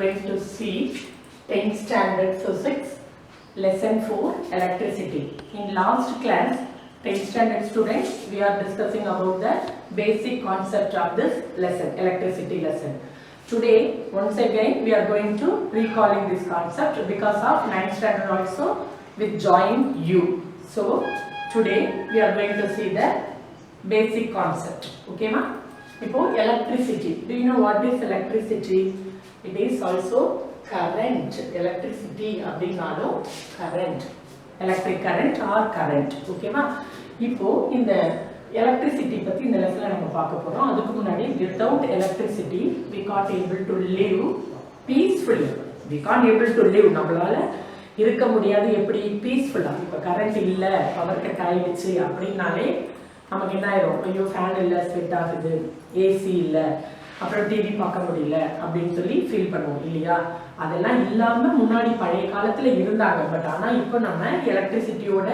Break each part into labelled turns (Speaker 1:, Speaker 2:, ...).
Speaker 1: going to see 10th standard physics lesson 4 electricity. In last class 10th standard students we are discussing about the basic concept of this lesson, electricity lesson. Today once again we are going to recalling this concept because of 9th standard also with join you. So today we are going to see the basic concept. Okay ma? Now electricity. Do you know what is electricity? It is also current. Electricity abdinalo current. Electric current or current. Okay ma? Now in the electricity பத்தி இந்த லெசன்ல நம்ம பார்க்க போறோம். அதுக்கு முன்னாடி without electricity we can't able to live peacefully. We can't able to live. நம்மளால இருக்க முடியாது எப்படி பீஸ்ஃபுல்லா. இப்ப கரண்ட் இல்ல, பவர் கட் ஆயிடுச்சு அப்படினாலே நமக்கு என்ன ஆயிரும்? ஐயோ ஃபேன் இல்ல, ஸ்வெட் ஆகுது, ஏசி இல்ல, அப்புறம் டிவி பார்க்க முடியல அப்படின்னு சொல்லி ஃபீல் பண்ணுவோம் இல்லையா? அதெல்லாம் இல்லாம முன்னாடி பழைய காலத்துல இருந்தாங்க. பட் ஆனா இப்போ நம்ம எலக்ட்ரிசிட்டியோட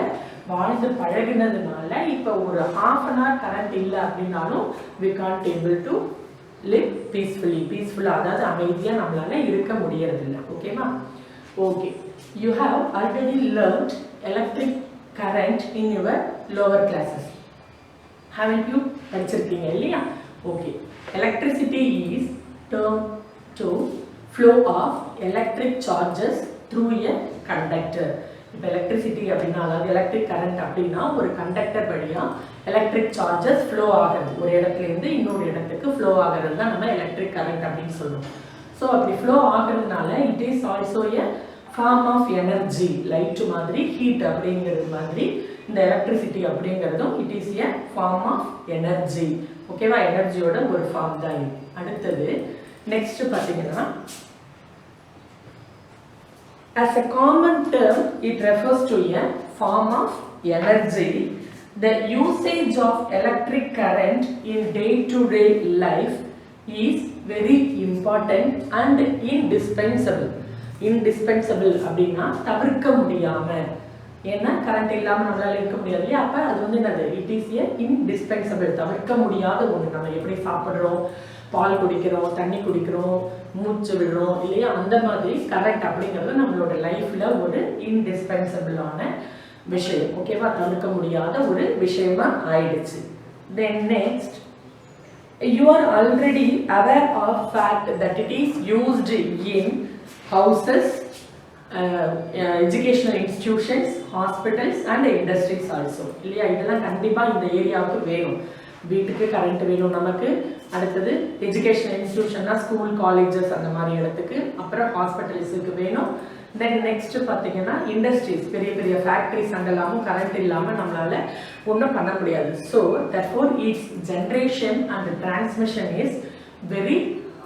Speaker 1: வாழ்ந்து பழகினதுனால இப்போ ஒரு half an hour கரண்ட் இல்ல அப்படினாலும் we can't able to live peacefully. பீஸ்ஃபுல்லா அதாவது அமைதியா நம்மளால இருக்க முடியறது இல்ல. ஓகேமா? Okay. You have already learned electric current in your lower classes. Haven't you? படிச்சிருக்கீங்க இல்லையா? Okay. Electricity is termed to flow of electric charges through a conductor. இப்போ electricity அப்படின்னா அதாவது electric current அப்படின்னா ஒரு கண்டக்டர் வழியா electric charges flow ஆகுது. ஒரு இடத்துல இருந்து இன்னொரு இடத்துக்கு flow ஆகுறது தான் நம்ம electric current அப்படின்னு சொல்றோம். ஸோ அப்படி flow ஆகுறதுனால it is also a form of energy. Light மாதிரி ஹீட் அப்படிங்கிறது மாதிரி இந்த எலக்ட்ரிசிட்டி அப்படிங்கிறதும் it is a form of energy. ஓகேவா? எனர்ஜியோட ஒரு ஃபார்ம் தான் இது. அடுத்தது நெக்ஸ்ட் பாத்தீங்கன்னா as a common term it refers to a form of energy. The usage of electric current in day-to-day life is very important and indispensable. Indispensable அப்படின்னா தவிர்க்க முடியாம, ஏன்னா கரண்ட் இல்லாம நம்மளால இருக்க முடியாது இல்லையா? அப்ப அது வந்து என்னது? இட் இஸ் ஏ இன்டிஸ்பென்சபிள், தவிர்க்க முடியாத ஒண்ணு. நம்ம எப்படி சாப்பிடுறோம், பால் குடிக்கிறோம், தண்ணி குடிக்கிறோம், மூச்சு விடுறோம் இல்லையா? அந்த மாதிரி கரண்ட் அப்படிங்கிறது நம்மளோட லைஃப்ல ஒரு இன்டிஸ்பென்சபிளான விஷயம். ஓகேவா? தவிர்க்க முடியாத ஒரு விஷயமா ஆயிடுச்சு. Then next, you are already aware of fact that it is used in houses, educational institutions, hospitals and industries also. இல்லையா? இதெல்லாம் கண்டிப்பா இந்த ஏரியாவுக்கு வேணும். வீட்டுக்கு கரண்ட் வேணும் நமக்கு. அடுத்தது எஜுகேஷனல் இன்ஸ்டிடியூஷன்னா ஸ்கூல், காலேஜஸ் அந்த மாதிரி இடத்துக்கு, அப்புறம் ஹாஸ்பிட்டல்ஸுக்கு வேணும். தென் நெக்ஸ்ட் பார்த்தீங்கன்னா இண்டஸ்ட்ரீஸ், பெரிய பெரிய ஃபேக்ட்ரிஸ் அங்கெல்லாமும் கரண்ட் இல்லாமல் நம்மளால ஒன்றும் பண்ண முடியாது. So therefore it's generation and transmission is very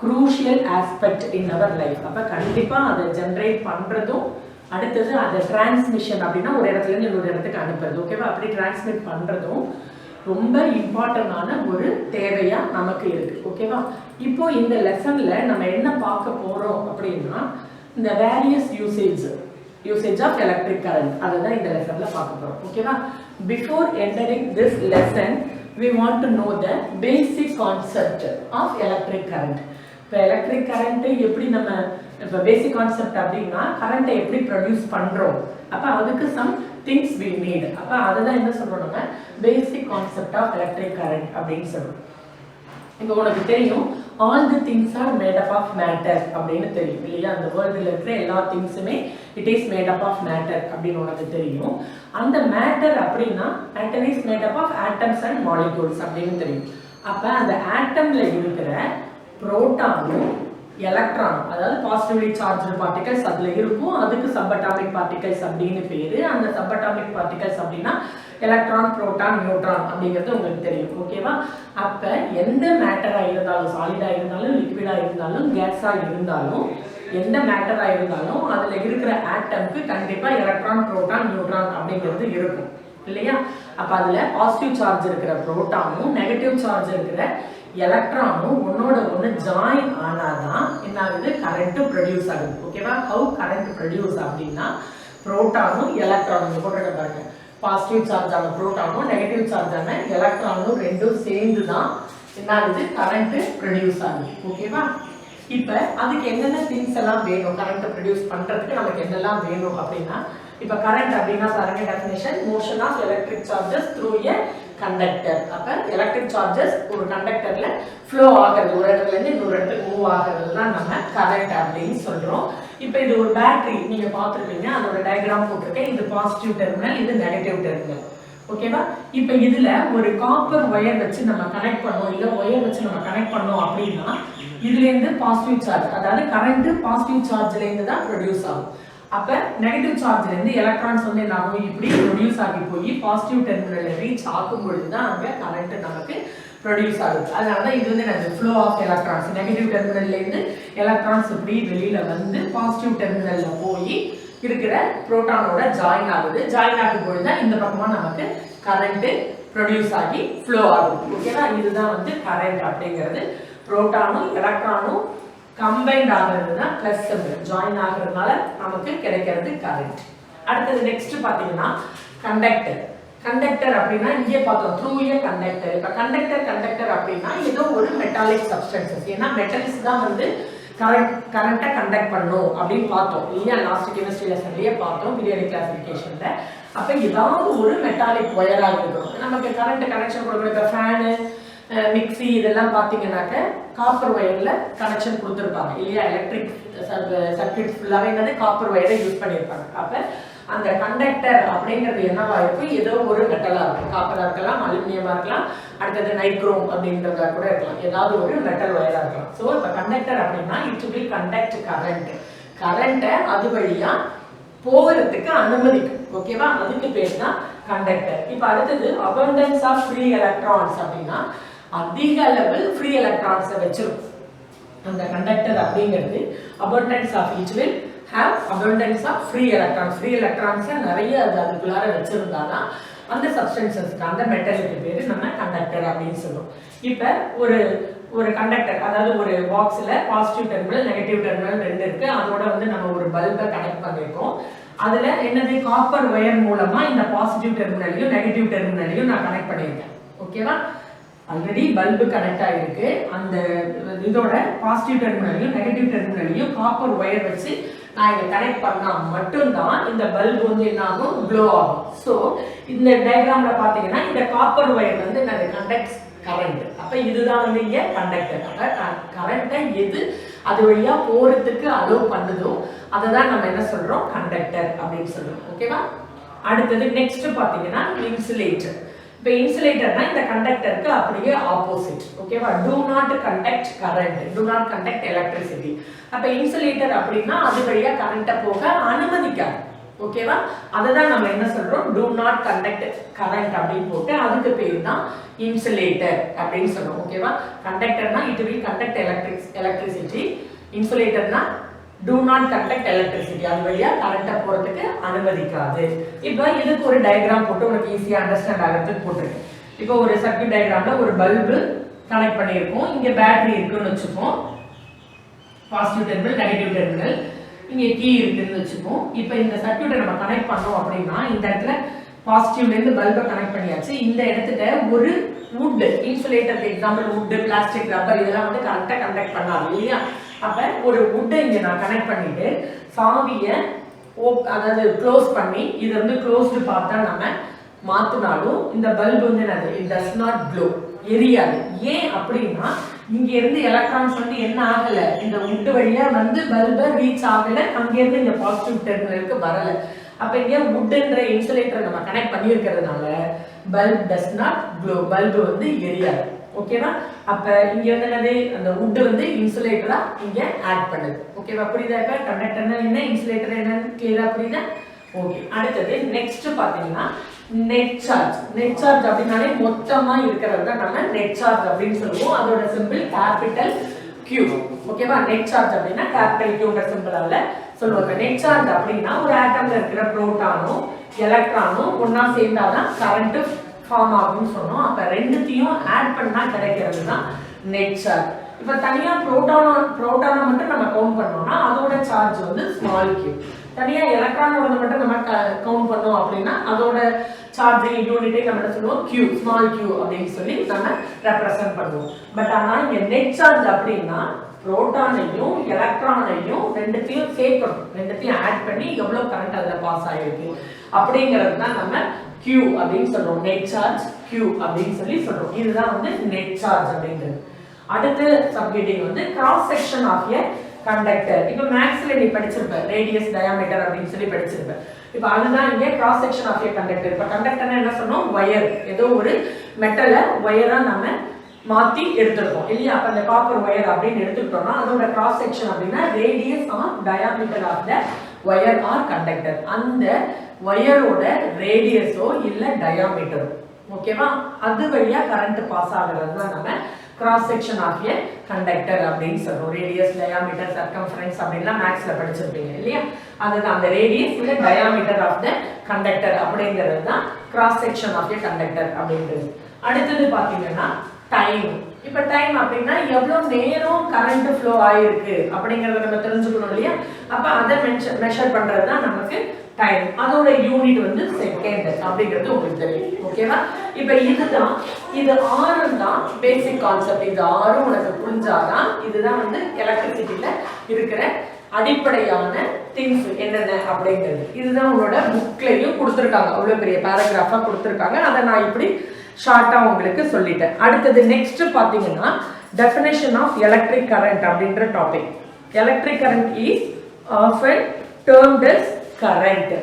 Speaker 1: crucial aspect in our life. அப்ப கண்டிப்பா அதை ஜெனரேட் பண்றதும், அடுத்தது அதை டிரான்ஸ்மிஷன் அப்படின்னா ஒரு இடத்துல இருந்து இன்னொரு இடத்துக்கு அனுப்புறது. ஓகேவா? அப்படி டிரான்ஸ்மிட் பண்றதும் ரொம்ப இம்பார்ட்டன்டான ஒரு தேவையா நமக்கு இருக்கு. ஓகேவா? இப்போ இந்த லெசன்ல நம்ம என்ன பார்க்க போறோம் அப்படின்னா இந்த various usage of electric current அதை தான் இந்த லெசன்ல பார்க்க போறோம். ஓகேவா? Before entering this lesson we want to know the basic concept of electric current. இப்போ எலக்ட்ரிக் கரண்ட் எப்படி நம்ம இப்போ பேசிக் கான்செப்ட் அப்படின்னா கரண்ட்டை எப்படி ப்ரொடியூஸ் பண்றோம், அப்போ அதுக்கு சம் திங்ஸ் we need. அப்போ அதை தான் என்ன சொல்றோம், நம்ம basic concept of electric current அப்படின்னு சொல்றோம். இப்போ உனக்கு தெரியும் all the things are made up of matter அப்படின்னு தெரியும் இல்லையா? அந்த வேர்ல்டில் இருக்கிற எல்லா திங்ஸுமே it is made up of matter அப்படின்னு உனக்கு தெரியும். அந்த மேட்டர் அப்படின்னா matter is made up of atoms and molecules அப்படின்னு தெரியும். அப்போ அந்த ஆட்டம்ல இருக்கிற புரோட்டானும் எலக்ட்ரானும், அதாவது பாசிட்டிவ்லி சார்ஜ்டு பார்ட்டிகல்ஸ் அதுல இருக்கும், அதுக்கு சப்பட்டாமிக் பார்ட்டிகல்ஸ் அப்படின்னு பேரு. அந்த சப்பட்டாமிக் பார்ட்டிகல்ஸ் அப்படின்னா எலக்ட்ரான், புரோட்டான், நியூட்ரான் அப்படிங்கிறது உங்களுக்கு தெரியும். ஓகேவா? அப்ப எந்த மேட்டரா இருந்தாலும், சாலிடா இருந்தாலும், லிக்விடா இருந்தாலும், கேஸா இருந்தாலும், எந்த மேட்டரா இருந்தாலும் அதுல இருக்கிற ஆட்டம்க்கு கண்டிப்பா எலக்ட்ரான், புரோட்டான், நியூட்ரான் அப்படிங்கிறது இருக்கும் இல்லையா? அப்ப அதுல பாசிட்டிவ் சார்ஜ் இருக்கிற புரோட்டானும் நெகட்டிவ் சார்ஜ் இருக்கிற எலக்ட்ரானும் ஒன்னோட ஒன்று ஜாயின் ஆனாதான் என்ன ஆகுது? கரண்ட் ப்ரொடியூஸ் ஆகுது. ஓகேவா? ஹவு கரண்ட் ப்ரொடியூஸ் அப்படின்னா புரோட்டானும் எலக்ட்ரானும் போடுற பாருங்க, பாசிட்டிவ் சார்ஜ் ஆன புரோட்டானும் நெகட்டிவ் சார்ஜ் ஆன எலக்ட்ரானும் ரெண்டும் சேர்ந்து தான் என்ன ஆகுது? கரண்ட் ப்ரொடியூஸ் ஆகுது. ஓகேவா? இப்போ அதுக்கு என்னென்ன திங்ஸ் எல்லாம் வேணும் கரண்ட் ப்ரொடியூஸ் பண்றதுக்கு நமக்கு என்னெல்லாம் வேணும் அப்படின்னா இப்போ கரண்ட் அப்படின்னா பாருங்க definition motion of electric charges through a conductor. அப்போ எலக்ட்ரிக் சார்ஜஸ் ஒரு கண்டக்டர்ல ஃப்ளோ ஆகிறது ஒரு இடத்துல இருந்து இன்னொரு இடத்துக்கு மூவ் ஆகிறது தான் நம்ம கரண்ட் அப்படின்னு சொல்றோம். இப்போ இது ஒரு பேட்டரி நீங்க பார்த்துருப்பீங்க அதோட டயக்ராம் போட்டிருக்கேன். இது பாசிட்டிவ் டெர்மினல் இது நெகட்டிவ் டெர்மினல். ஓகேவா? இப்போ இதுல ஒரு காப்பர் ஒயர் வச்சு நம்ம கனெக்ட் பண்ணோம் இல்ல ஒயர் வச்சு நம்ம கனெக்ட் பண்ணோம் அப்படின்னா இதுல இருந்து பாசிட்டிவ் சார்ஜ் அதாவது கரண்ட் பாசிட்டிவ் சார்ஜ்ல இருந்து தான் ப்ரொடியூஸ் ஆகும். அப்ப நெகட்டிவ் சார்ஜ்ல இருந்து எலக்ட்ரான்ஸ் வந்து என்ன ஆகும் இப்படி ப்ரொடியூஸ் ஆகி போய் பாசிட்டிவ் டெர்மினல்ல ரீச் ஆகும் பொழுது தான் அங்க கரண்ட் நமக்கு ப்ரொடியூஸ் ஆகுது. அதனால தான் இது வந்து எனக்கு ஃப்ளோ ஆஃப் எலக்ட்ரான்ஸ் நெகட்டிவ் டெர்மினல்ல இருந்து எலக்ட்ரான்ஸ் இப்படி வெளியில வந்து பாசிட்டிவ் டெர்மினல்ல போய் இருக்கிற புரோட்டானோட ஜாயின் ஆகுது. ஜாயின் ஆகும் பொழுது தான் இந்த பக்கமா நமக்கு கரண்ட் ப்ரொடியூஸ் ஆகி ஃப்ளோ ஆகுது. ஓகேவா? இதுதான் வந்து கரண்ட் அப்படிங்கிறது. புரோட்டானும் எலக்ட்ரானும் கம்பைன்ட் ஆகிறது தான் பிளஸ் சிம்பிள் ஜாயின் ஆகிறதுனால நமக்கு கிடைக்கிறது கரண்ட். அடுத்தது நெக்ஸ்ட் பாத்தீங்கன்னா கண்டக்டர். கண்டக்டர் அப்படின்னா இங்கே பார்த்தோம் த்ரூ எ கண்டக்டர். இப்போ கண்டக்டர் அப்படின்னா ஏதோ ஒரு மெட்டாலிக் சப்ஸ்டன்சஸ் ஏன்னா மெட்டல்ஸ் தான் வந்து கரண்ட்டை கண்டக்ட் பண்ணும் அப்படின்னு பார்த்தோம் இல்லையா? லாஸ்ட் கெமிஸ்ட்ரி லெசன்லயே பார்த்தோம் பீரியாடிக் கிளாசிஃபிகேஷன்ல. அப்ப ஏதாவது ஒரு மெட்டாலிக் ஒயராக இருக்கும் நமக்கு கரண்ட் கனெக்ஷன் கொடுக்குற. இப்போ ஃபேனு மிக்சி இதெல்லாம் பார்த்தீங்கன்னாக்க காப்பர் ஒயர்ல கனெக்ஷன் கொடுத்துருப்பாங்க இல்லையா? எலக்ட்ரிக் சர்க்யூட் ஃபுல்லாகவே என்னது காப்பர் ஒயரை யூஸ் பண்ணியிருப்பாங்க. அப்போ அந்த கண்டக்டர் அப்படிங்கிறது என்னவா இருக்கும் ஏதோ ஒரு மெட்டலாக இருக்கும். காப்பராக இருக்கலாம் அலுமினியமாக இருக்கலாம் அடுத்தது நைக்ரோம் அப்படின்றதா கூட இருக்கலாம் ஏதாவது ஒரு மெட்டல் ஒயராக இருக்கலாம். ஸோ இப்போ கண்டக்டர் அப்படின்னா இட் வில் கண்டக்ட் கரண்ட்டை அது வழியா போகிறதுக்கு அனுமதிக்கும். ஓகேவா? அதுக்கு பேர் தான் கண்டக்டர். இப்போ அடுத்தது அபண்டன்ஸ் ஆஃப் ஃப்ரீ எலக்ட்ரான்ஸ் அப்படின்னா அதிக அளவு ஃப்ரீ எலக்ட்ரான்ஸை வச்சிருக்கும் அந்த கண்டக்டர் அப்படிங்கிறது. Abundance of it will have abundance of free electrons. free electrons நிறைய அதுக்குள்ளார வச்சிருந்தாதான் அந்த சப்ஸ்டன்சஸ்க்கு அந்த மெட்டலுக்கு பேரு நம்ம கண்டக்டர் அப்படின்னு சொல்லுவோம். இப்போ ஒரு கண்டக்டர் அதாவது ஒரு பாக்ஸ்ல பாசிட்டிவ் டெர்மினல் நெகட்டிவ் டெர்மினல் ரெண்டு இருக்கு. அதோட வந்து நம்ம ஒரு பல்பை கனெக்ட் பண்ணிருக்கோம். அதுல என்னது காப்பர் ஒயர் மூலமா இந்த பாசிட்டிவ் டெர்மினலையும் நெகட்டிவ் டெர்மினலையும் நான் கனெக்ட் பண்ணியிருக்கேன். ஓகேவா? ஆல்ரெடி பல்பு கனெக்ட் ஆகிருக்கு. அந்த இதோட பாசிட்டிவ் டெர்மினலையும் நெகட்டிவ் டெர்மினலையும் காப்பர் ஒயர் வச்சு நான் இதை கனெக்ட் பண்ணா மட்டும்தான் இந்த பல்பு வந்து என்ன ஆகும் க்ளோ ஆகும். ஸோ இந்த டயக்ராம்ல பாத்தீங்கன்னா இந்த காப்பர் ஒயர் வந்து என்னது கண்டக்ட்ஸ் கரண்ட். அப்ப இதுதான் வந்து இங்க கண்டக்டர். அப்ப கரண்ட்டை எது அது வழியா போறதுக்கு அலோவ் பண்ணுதோ அதை தான் நம்ம என்ன சொல்றோம் கண்டக்டர் அப்படின்னு சொல்றோம். ஓகேவா? அடுத்தது நெக்ஸ்ட் பாத்தீங்கன்னா இன்சுலேட்டர். இப்போ இன்சுலேட்டர்னா இந்த கண்டக்டருக்கு அப்படியே ஆப்போசிட். ஓகேவா? do not conduct current, do not conduct electricity. அப்ப இன்சுலேட்டர் அப்படின்னா அது வழியா கரண்ட்டை போக அனுமதிக்காது. ஓகேவா? அததான் நம்ம என்ன சொல்றோம் do not conduct current அப்படின்னு போட்டு அதுக்கு பேர் தான் இன்சுலேட்டர் அப்படின்னு சொல்றோம். ஓகேவா? கண்டக்டர்னா it will conduct electricity. இன்சுலேட்டர்னா do not conduct electricity. அது வழியா கரண்ட்டை போறதுக்கு அனுமதிக்காது. இப்போ இதுக்கு ஒரு டயக்ராம் போட்டு உங்களுக்கு ஈஸியா அண்டர்ஸ்டாண்ட் ஆகிறதுக்கு போட்டுருக்கேன். இப்போ ஒரு சர்க்யூட் டயக்ராம்ல ஒரு பல்பு கனெக்ட் பண்ணியிருக்கோம். இங்க பேட்டரி இருக்குன்னு வச்சுப்போம். பாசிட்டிவ் டெர்மினல் நெகட்டிவ் டெர்மினல் இங்க கீ இருக்குன்னு வச்சுப்போம். இப்போ இந்த சர்க்யூட்டை நம்ம கனெக்ட் பண்ணோம் அப்படின்னா இந்த இடத்துல பாசிட்டிவ்ல இருந்து பல்பை கனெக்ட் பண்ணியாச்சு. இந்த இடத்துல ஒரு வுட் இன்சுலேட்டருக்கு எக்ஸாம்பிள் வுட் பிளாஸ்டிக் ரப்பர் இதெல்லாம் வந்து கரெக்டா கண்டக்ட் பண்ணாது இல்லையா? அப்ப ஒரு வுட்டை இங்க நான் கனெக்ட் பண்ணிட்டு சாவியை அதாவது க்ளோஸ் பண்ணி இதை வந்து க்ளோஸ்டு பார்த்தா நம்ம மாத்தினாலும் இந்த பல்பு வந்து என்னது இட் டஸ் நாட் க்ளோ எரியாது. ஏன் அப்படின்னா இங்க இருந்து எலக்ட்ரான்ஸ் வந்து என்ன ஆகல இந்த வுட் வழியா வந்து பல்பை ரீச் ஆகல அங்க இருந்து இந்த பாசிட்டிவ் டெர்மினலுக்கு வரல. அப்ப இங்க வுட்ன்ற இன்சுலேட்டரை நம்ம கனெக்ட் பண்ணி இருக்கிறதுனால bulb does not glow bulb வந்து எரியாது. ஓகேவா? அப்ப இங்க வந்து என்னது அந்த வுட் வந்து இன்சுலேட்டரா இங்க ஆட் பண்ணுது. ஓகேவா? புரியுதா? இப்ப கண்டக்டர்னா என்ன இன்சுலேட்டர் என்னன்னு கிளியரா புரியுதா? ஓகே. அடுத்தது நெக்ஸ்ட் பாத்தீங்கன்னா நெட் சார்ஜ். நெட் சார்ஜ் அப்படின்னாலே மொத்தமா இருக்கிறது தான் நம்ம நெட் சார்ஜ் அப்படின்னு சொல்லுவோம். அதோட சிம்பிள் கேபிட்டல் Q. ஓகேவா? நெட் சார்ஜ் அப்படின்னா கேபிட்டல் Qன்ற சிம்பிளால சொல்லுவாங்க. நெட் சார்ஜ் அப்படின்னா ஒரு ஆட்டம்ல இருக்கிற புரோட்டானும் எலக்ட்ரானும் ஒன்னா சேர்ந்தாதான் கரண்ட் ஃபார்ம் ஆகும்னு சொன்னோம். அப்ப ரெண்டுத்தையும் ஆட் பண்ணா கிடைக்கிறது தான் நெட் சார்ஜ். இப்ப தனியா புரோட்டானை மட்டும் நம்ம கவுண்ட் பண்ணோம்னா அதோட சார்ஜ் வந்து ஸ்மால் q. தனியா எலக்ட்ரானோட மட்டும் நம்ம கவுண்ட் பண்ணோம் அப்படின்னா அதோட சார்ஜிங் யூனிட்டை நம்ம என்ன சொல்லுவோம் q, ஸ்மால் q அப்படின்னு சொல்லி நம்ம ரெப்ரசன்ட் பண்ணுவோம். பட் ஆனா இங்க நெட் சார்ஜ் அப்படின்னா புரோட்டானையும் எலக்ட்ரானையும் ரெண்டுத்தையும் சேர்க்கணும், ரெண்டுத்தையும் ஆட் பண்ணி எவ்வளவு கரண்ட் அதுல பாஸ் ஆயிருக்கு அப்படிங்கிறது தான் நம்ம Q அப்படின்னு சொல்றோம். நெட் சார்ஜ் Q அப்படின்னு சொல்றோம். இதுதான் வந்து நெட் சார்ஜ் அப்படிங்கிறது. அடுத்து சப்ஹெட்டிங் வந்து cross section of a conductor. இப்போ மேக்ஸ்ல நீ படிச்சிருப்ப ரேடியஸ் டயாமீட்டர் அப்படின்னு சொல்லி படிச்சிருப்ப. இப்போ அதுதான் இங்க cross section of a conductor. இப்போ கண்டக்டர்னா என்ன சொன்னோம், ஒயர், ஏதோ ஒரு மெட்டலை ஒயரா நம்ம மாத்தி எடுத்துருக்கோம் இல்லையா. அப்ப அந்த காப்பர் ஒயர் அப்படின்னு எடுத்துக்கிட்டோம்னா அதோட கிராஸ் செக்ஷன் அப்படின்னா radius or diameter of the wire or conductor. அந்த ஒயரோட ரேடியஸோ இல்ல டயாமீட்டரோ, ஓகேவா, அது வழியா கரண்ட் பாஸ் ஆகுறது தான் நம்ம cross section of a conductor அப்படின்னு சொல்றோம். ரேடியஸ், டயாமீட்டர், சர்க்கம்ஃபரன்ஸ் அப்படின்லாம் மேக்ஸ்ல படிச்சிருப்பீங்க இல்லையா. அதுதான் அந்த ரேடியஸ் இல்ல டயாமீட்டர் ஆஃப் த கண்டக்டர் அப்படிங்கிறது தான் cross section of a conductor அப்படிங்கிறது. அடுத்தது பாத்தீங்கன்னா டைம். இப்ப டைம் அப்படின்னா எவ்வளவு நேரம் கரண்ட் ஃப்ளோ ஆயிருக்கு அப்படிங்கறத நம்ம தெரிஞ்சுக்கணும் இல்லையா. அப்ப அதை மெஷர் பண்றது தான் நமக்கு டைம். அதோட யூனிட் வந்து செகண்ட் அப்படிங்கிறது உங்களுக்கு தெரியும், ஓகேவா. இப்ப இதுதான், இது 6 தான் பேசிக் கான்செப்ட். இது 6 உனக்கு புரிஞ்சாதான் இதுதான் வந்து எலக்ட்ரிசிட்டியில இருக்கிற அடிப்படையான திங்ஸ் என்னென்ன அப்படிங்கிறது. இதுதான் உங்களோட புக்லயும் கொடுத்துருக்காங்க, அவ்வளவு பெரிய பேராகிராஃபா கொடுத்துருக்காங்க. அதை நான் இப்படி ஷார்ட்டா உங்களுக்கு சொல்லிட்டேன். அடுத்தது நெக்ஸ்ட் பாத்தீங்கன்னா டெஃபினேஷன் ஆஃப் எலக்ட்ரிக் கரண்ட் அப்படின்ற topic. Electric current is often termed as current.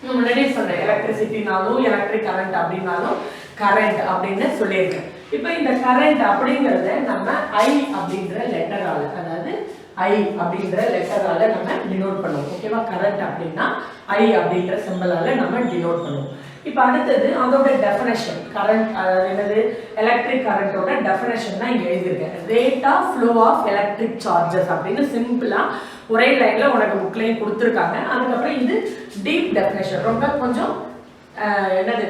Speaker 1: முன்னாடியே சொன்னேன், எலக்ட்ரிசிட்டினாலும் எலக்ட்ரிக் கரண்ட் அப்படின்னாலும் கரண்ட் அப்படின்னு சொல்லியிருக்கேன். இப்போ இந்த கரண்ட் அப்படிங்கறத நம்ம I அப்படின்ற லெட்டரால, அதாவது I அப்படின்ற லெட்டரால நம்ம டினோட் பண்ணுவோம், ஓகேவா. கரண்ட் அப்படின்னா I அப்படின்ற சிம்பலால நம்ம டினோட் பண்ணுவோம். இப்போ அடுத்தது அதோட டெஃபினேஷன். கரண்ட் அதாவது என்னது, எலக்ட்ரிக் கரண்டோட டெஃபினேஷன் தான் இங்க எழுதியிருக்கேன். Rate of flow of electric charges அப்படின்னு சிம்பிளா ஒரே லைன்ல உனக்கு புக்லயும் கொடுத்துருக்காங்க. அதுக்கப்புறம் இது டீப் டெஃபினேஷன், ரொம்ப கொஞ்சம் என்னது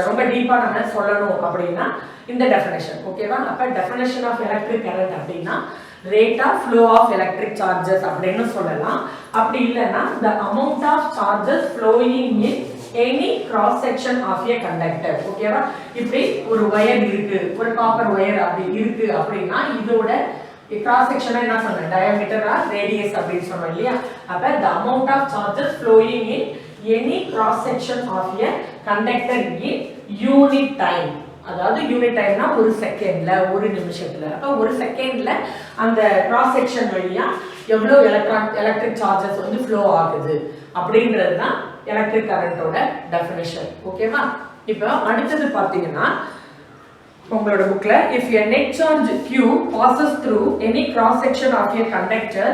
Speaker 1: ரொம்ப டீப்பா நம்ம சொல்லணும் அப்படின்னா இந்த டெஃபினேஷன், ஓகேவா. அப்ப டெஃபினேஷன் ஆஃப் எலக்ட்ரிக் கரண்ட் அப்படின்னா rate of flow of electric charges அப்படின்னு சொல்லலாம். அப்படி இல்லைன்னா the amount of charges flowing in any cross section of a conductor, ஓகேவா. இப்படி ஒரு வயர் இருக்கு, ஒரு காப்பர் வயர் அப்படி இருக்கு அப்படின்னா இதோட கிராஸ் செக்ஷன் என்ன சொன்னேன், டயாமீட்டர் ஆர் ரேடியஸ் அப்படின்னு சொன்னோம் இல்லையா. அப்ப the amount of charges flowing in any cross section of a conductor in unit time, அதாவது யூனிட் டைம்னா ஒரு செகண்ட்ல, ஒரு நிமிஷத்துல. அப்ப ஒரு செகண்ட்ல அந்த கிராஸ் செக்ஷன் வழியா எவ்வளவு எலக்ட்ரிக் சார்ஜஸ் வந்து ஃப்ளோ ஆகுது அப்படின்றது தான் எலக்ட்ரிக் கரண்டோட டெஃபினிஷன், ஓகேவா. இப்போ அடுத்தது பாத்தீங்கன்னா உங்களோட புக்ல if a net charge q passes through any cross section of a conductor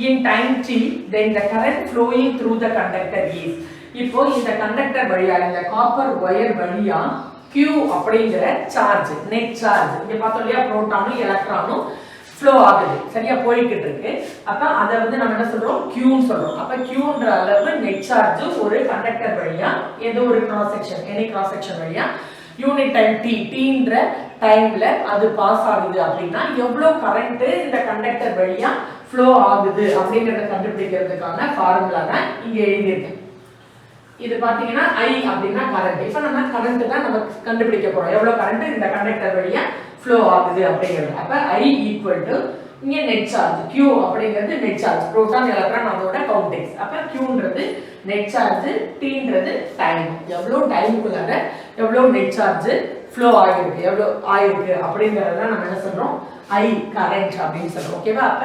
Speaker 1: in time t then the current flowing through the conductor is. இப்போ இந்த கண்டக்டர் வழியா, இந்த காப்பர் வயர் வழியா Q அப்படிங்கிற சார்ஜ், நெட் சார்ஜ், இங்க பார்த்தோம் இல்லையா, புரோட்டானும் எலக்ட்ரானும் flow ஆகுது, சரியா போய்கிட்டு இருக்கு. அப்ப அதை வந்து நம்ம என்ன சொல்றோம், Qன்னு சொல்றோம். அப்ப Qன்ற அளவு நெட் சார்ஜ் ஒரு கண்டக்டர் வழியா ஏதோ ஒரு cross section, any cross section வழியா யூனிட் டைம் tன்ற டைம்ல அது பாஸ் ஆகுது அப்படின்னா எவ்வளவு கரண்ட் இந்த கண்டக்டர் வழியா ஃப்ளோ ஆகுது அப்படிங்கறத கண்டுபிடிக்கிறதுக்கான ஃபார்முலா தான் இங்க எழுதியிருக்கேன். இது பாத்தீங்கன்னா I அப்படின்னா கரண்ட். இப்ப நம்ம கரண்ட் தான் நம்ம கண்டுபிடிக்க போறோம், எவ்வளவு கரண்ட் இந்த கண்டக்டர் வழியா ஃப்ளோ ஆகுது அப்படிங்கிறது. அப்ப I ஈக்குவல் டு இங்க நெட் சார்ஜ், Q அப்படிங்கிறது நெட் சார்ஜ், புரோட்டான் எலக்ட்ரான் அதோட கவுண்டிங்ஸ். அப்ப Qன்றது நெட் சார்ஜ், Tன்றது டைம், எவ்வளவு டைமுக்குள்ளார எவ்வளவு நெட் சார்ஜ் ஃப்ளோ ஆகிருக்கு, எவ்வளவு ஆயிருக்கு அப்படிங்கறத நம்ம என்ன சொல்றோம், I கரண்ட் அப்படின்னு சொல்றோம், ஓகேவா. அப்ப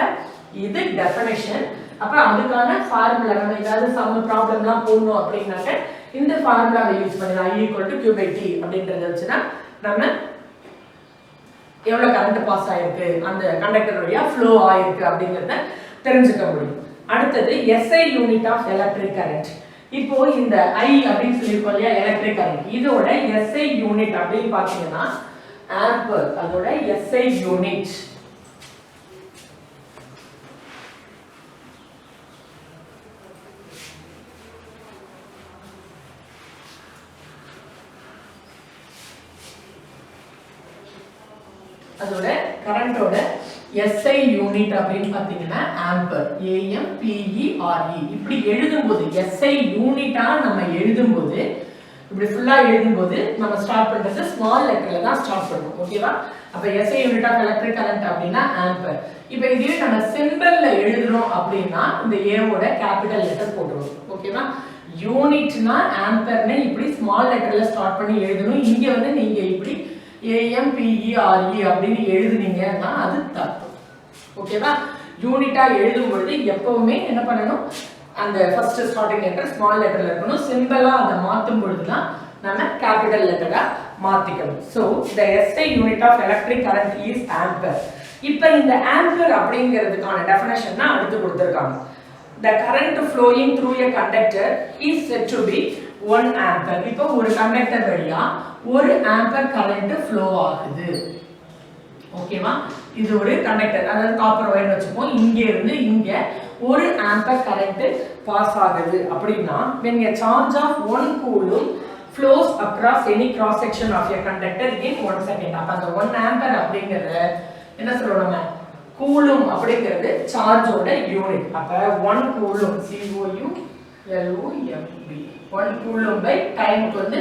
Speaker 1: இது டெஃபினிஷன். அப்புறம் அதுக்கான ஃபார்முலா நம்ம ஏதாவது சம் ப்ராப்ளம்லாம் போடணும் அப்படின்னாக்க இந்த ஃபார்முலாவை யூஸ் பண்ணலாம். I ஈக்குவல் டு Q/T அப்படின்றத வச்சுன்னா நம்ம எவ்வளவு கரண்ட் பாஸ் ஆயிருக்கு, அந்த கண்டக்டர் வழியா ஃப்ளோ ஆயிருக்கு அப்படிங்கறத தெரிஞ்சுக்க முடியும். அடுத்தது SI unit of electric current. இப்போ இந்த I அப்படின்னு சொல்லியிருக்கோம் இல்லையா, எலக்ட்ரிக் கரண்ட், இதோட SI யூனிட் அப்படின்னு பாத்தீங்கன்னா ஆம்பர், அதோட SI யூனிட் அதோட கரண்டோட SI யூனிட் அப்படின்னு பாத்தீங்கன்னா ஆம்பர், AMPERE. இப்படி எழுதும்போது SI யூனிட்டா நம்ம எழுதும்போது இப்படி ஃபுல்லா எழுதும்போது நம்ம ஸ்டார்ட் பண்றது ஸ்மால் லெட்டர்ல தான் ஸ்டார்ட் பண்ணுவோம். ஓகேவா? அப்ப SI unit of electric current அப்படின்னா ஆம்பர். இப்போ இதுவே நம்ம சிம்பிள்ல எழுதுறோம் அப்படின்னா இந்த ஏவோட கேபிட்டல் லெட்டர் போட்டுருவோம். ஓகேவா? யூனிட்னா ஆம்பர்னு இப்படி ஸ்மால் லெட்டர்ல ஸ்டார்ட் பண்ணி எழுதணும். இங்க வந்து நீங்க இப்படி AMPERE அப்படின்னு எழுதுனீங்கன்னா அது தப்பு. ஓகேவா? யூனிட்டா எழுதும் பொழுது எப்பவுமே என்ன பண்ணணும், அந்த ஃபர்ஸ்ட் ஸ்டார்டிங் லெட்டர் ஸ்மால் லெட்டர்ல இருக்கணும். சிம்பிளா அதை மாத்தும் பொழுதுதான் நம்ம கேபிட்டல் லெட்டரா மாத்திக்கணும். So the SI unit of electric current is ampere. இப்போ இந்த ஆம்பர் அப்படிங்கிறதுக்கான டெஃபினிஷன் தான் அடுத்து கொடுத்திருக்காங்க. the current flowing through a conductor is said to be 1 ampere. இப்போ ஒரு கண்டக்டர் வழியா 1 ஆம்பர் கரண்ட் ஃப்ளோ ஆகுது. ஓகேவா? இது ஒரு கண்டக்டர், அதாவது காப்பர் வயர் வச்சுப்போம். இங்க இருந்து இங்க 1 ஆம்பர் கரண்ட் பாஸ் ஆகுது அப்படின்னா when a charge of 1 coulomb flows across any cross section of a conductor in 1 second. அப்ப அந்த 1 ஆம்பர் அப்படிங்கறது என்ன சொல்றோம், நம்ம கூலும் அப்படிங்கிறது சார்ஜோட யூனிட். அப்ப 1 கூலும் COULOMB 1 கூலும் பை டைமுக்கு வந்து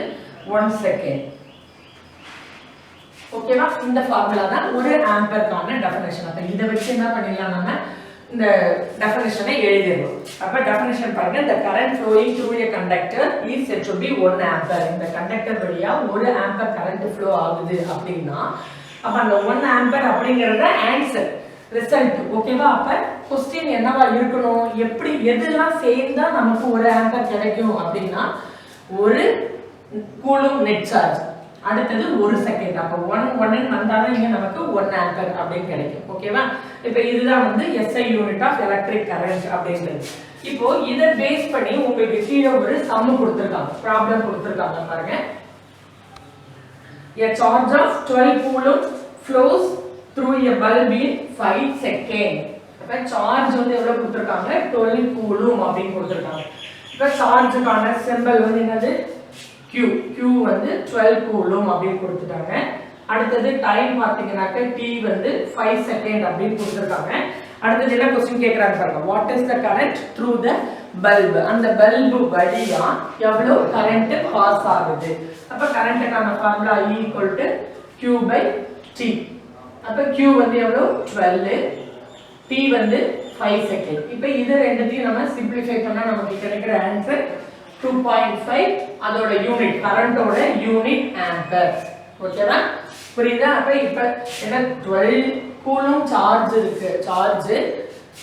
Speaker 1: 1 செகண்ட். ஓகேவா? இந்த ஃபார்முலா தான் ஒரு ஆம்பர்க்கான டெஃபினிஷன். அப்ப இத வச்சு என்ன பண்ணிடலாம், நம்ம இந்த டெஃபினிஷனை எழுதிடலாம். அப்ப டெஃபினிஷன் பாருங்க, the current flowing through a conductor is said to be 1 ampere. இந்த கண்டக்டர் வழியா 1 ஆம்பர் கரண்ட் ஃப்ளோ ஆகுது அப்படின்னா அப்ப அந்த 1 ஆம்பர் அப்படிங்கறது ஆன்சர் ரிசல்ட். ஓகேவா? அப்ப क्वेश्चन என்னவா இருக்கணும், எப்படி எதெல்லாம் சேர்ந்தா நமக்கு 1 ஆம்பர் கிடைக்கும் அப்படின்னா ஒரு கூலும் நெட் சார்ஜ், அடுத்தது 1 செகண்ட். அப்ப 1 வந்தாலும் இங்க நமக்கு 1 ஆம்பர் அப்படின்னு கிடைக்கும். ஓகேவா? இப்போ இதுதான் வந்து SI unit of electric current அப்படிங்கிறது. இப்போ இத பேஸ் பண்ணி உங்களுக்கு கீழே ஒரு சம் கொடுத்திருக்காங்க, ப்ராப்ளம் கொடுத்திருக்காங்க பாருங்க. A charge of 12 coulomb flows through a bulb in 5 seconds. அப்ப சார்ஜ் வந்து எவ்வளவு கொடுத்திருக்காங்க, 12 coulomb அப்படின்னு கொடுத்திருக்காங்க. இப்ப சார்ஜுக்கான சிம்பல் வந்து என்னது, Q. Q வந்து 12 coulomb அப்படின்னு கொடுத்துட்டாங்க. அடுத்தது டைம் பாத்தீங்கன்னாக்க T வந்து 5 செகண்ட் அப்படின்னு கொடுத்திருக்காங்க. அடுத்தது என்ன क्वेश्चन கேக்குறாங்க பாருங்க, what is the current through the bulb? அந்த பல்பு வழியா எவ்வளவு கரண்ட் பாஸ் ஆகுது. அப்ப கரண்ட்கான ஃபார்முலா E Q/T. அப்ப Q வந்து எவ்வளவு 12, T வந்து 5 செகண்ட். இப்போ இது ரெண்டுத்தையும் நம்ம சிம்பிளிஃபை பண்ணா நமக்கு கிடைக்கிற ஆன்சர் 2.5. அதோட யூனிட், கரண்டோட யூனிட் ஆம்பர். ஓகேவா? புரியுதா? அப்ப இப்ப என்ன 12 கூலும் சார்ஜ் இருக்கு, சார்ஜ்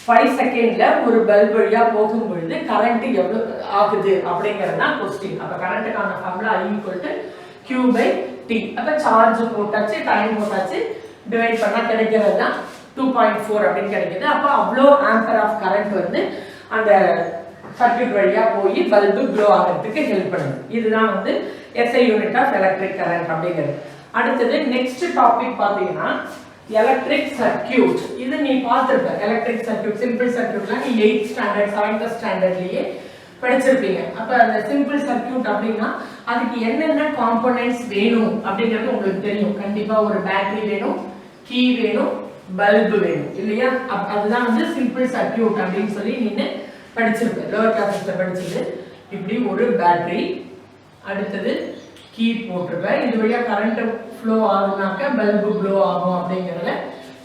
Speaker 1: 5 செகண்ட்ல ஒரு பல்ப் வழியா போகும் பொழுது கரண்ட் எவ்வளவு ஆகுது அப்படிங்கறது தான் क्वेश्चन. அப்ப கரண்ட்கான ஃபார்முலா E Q/T. அப்ப சார்ஜ் போட்டாச்சு, டைம் போட்டாச்சு, டிவைட் பண்ணா கிடைக்கிறது தான் 2.4 அப்படின்னு கிடைக்குது. அப்ப அவ்வளோ ஆம்பர் ஆஃப் கரண்ட் வந்து அந்த சர்க்யூட் வழியா போய் பல்பு க்ளோ ஆகிறதுக்கு ஹெல்ப் பண்ணுது. இதுதான் வந்து SI unit of electric current அப்படிங்கிறது. அடுத்தது நெக்ஸ்ட் டாபிக் பாத்தீங்கன்னா எலக்ட்ரிக் சர்க்யூட். இது நீ பார்த்திருப்ப, எலக்ட்ரிக் சர்க்யூட் சிம்பிள் சர்க்யூட்லாம் நீ 8th ஸ்டாண்டர்ட் 7th ஸ்டாண்டர்ட்லயே படிச்சிருப்பீங்க. அப்ப அந்த சிம்பிள் சர்க்யூட் அப்படின்னா அதுக்கு என்னென்ன காம்போனன்ட்ஸ் வேணும் அப்படிங்கிறது உங்களுக்கு தெரியும். கண்டிப்பா ஒரு பேட்டரி வேணும், கீ வேணும், பல்பு வேணும் இல்லையா? அதுதான் வந்து சிம்பிள் சர்க்யூட் அப்படின்னு சொல்லி நீங்க படிச்சிருப்ப, லோவர் கிளாஸ்ல படிச்சது. இப்படி ஒரு பேட்டரி, அடுத்தது கீ போட்டுருப்ப, இது வழியா கரண்ட் ஃப்ளோ ஆகுனாக்க பல்பு க்ளோ ஆகும் அப்படிங்கறத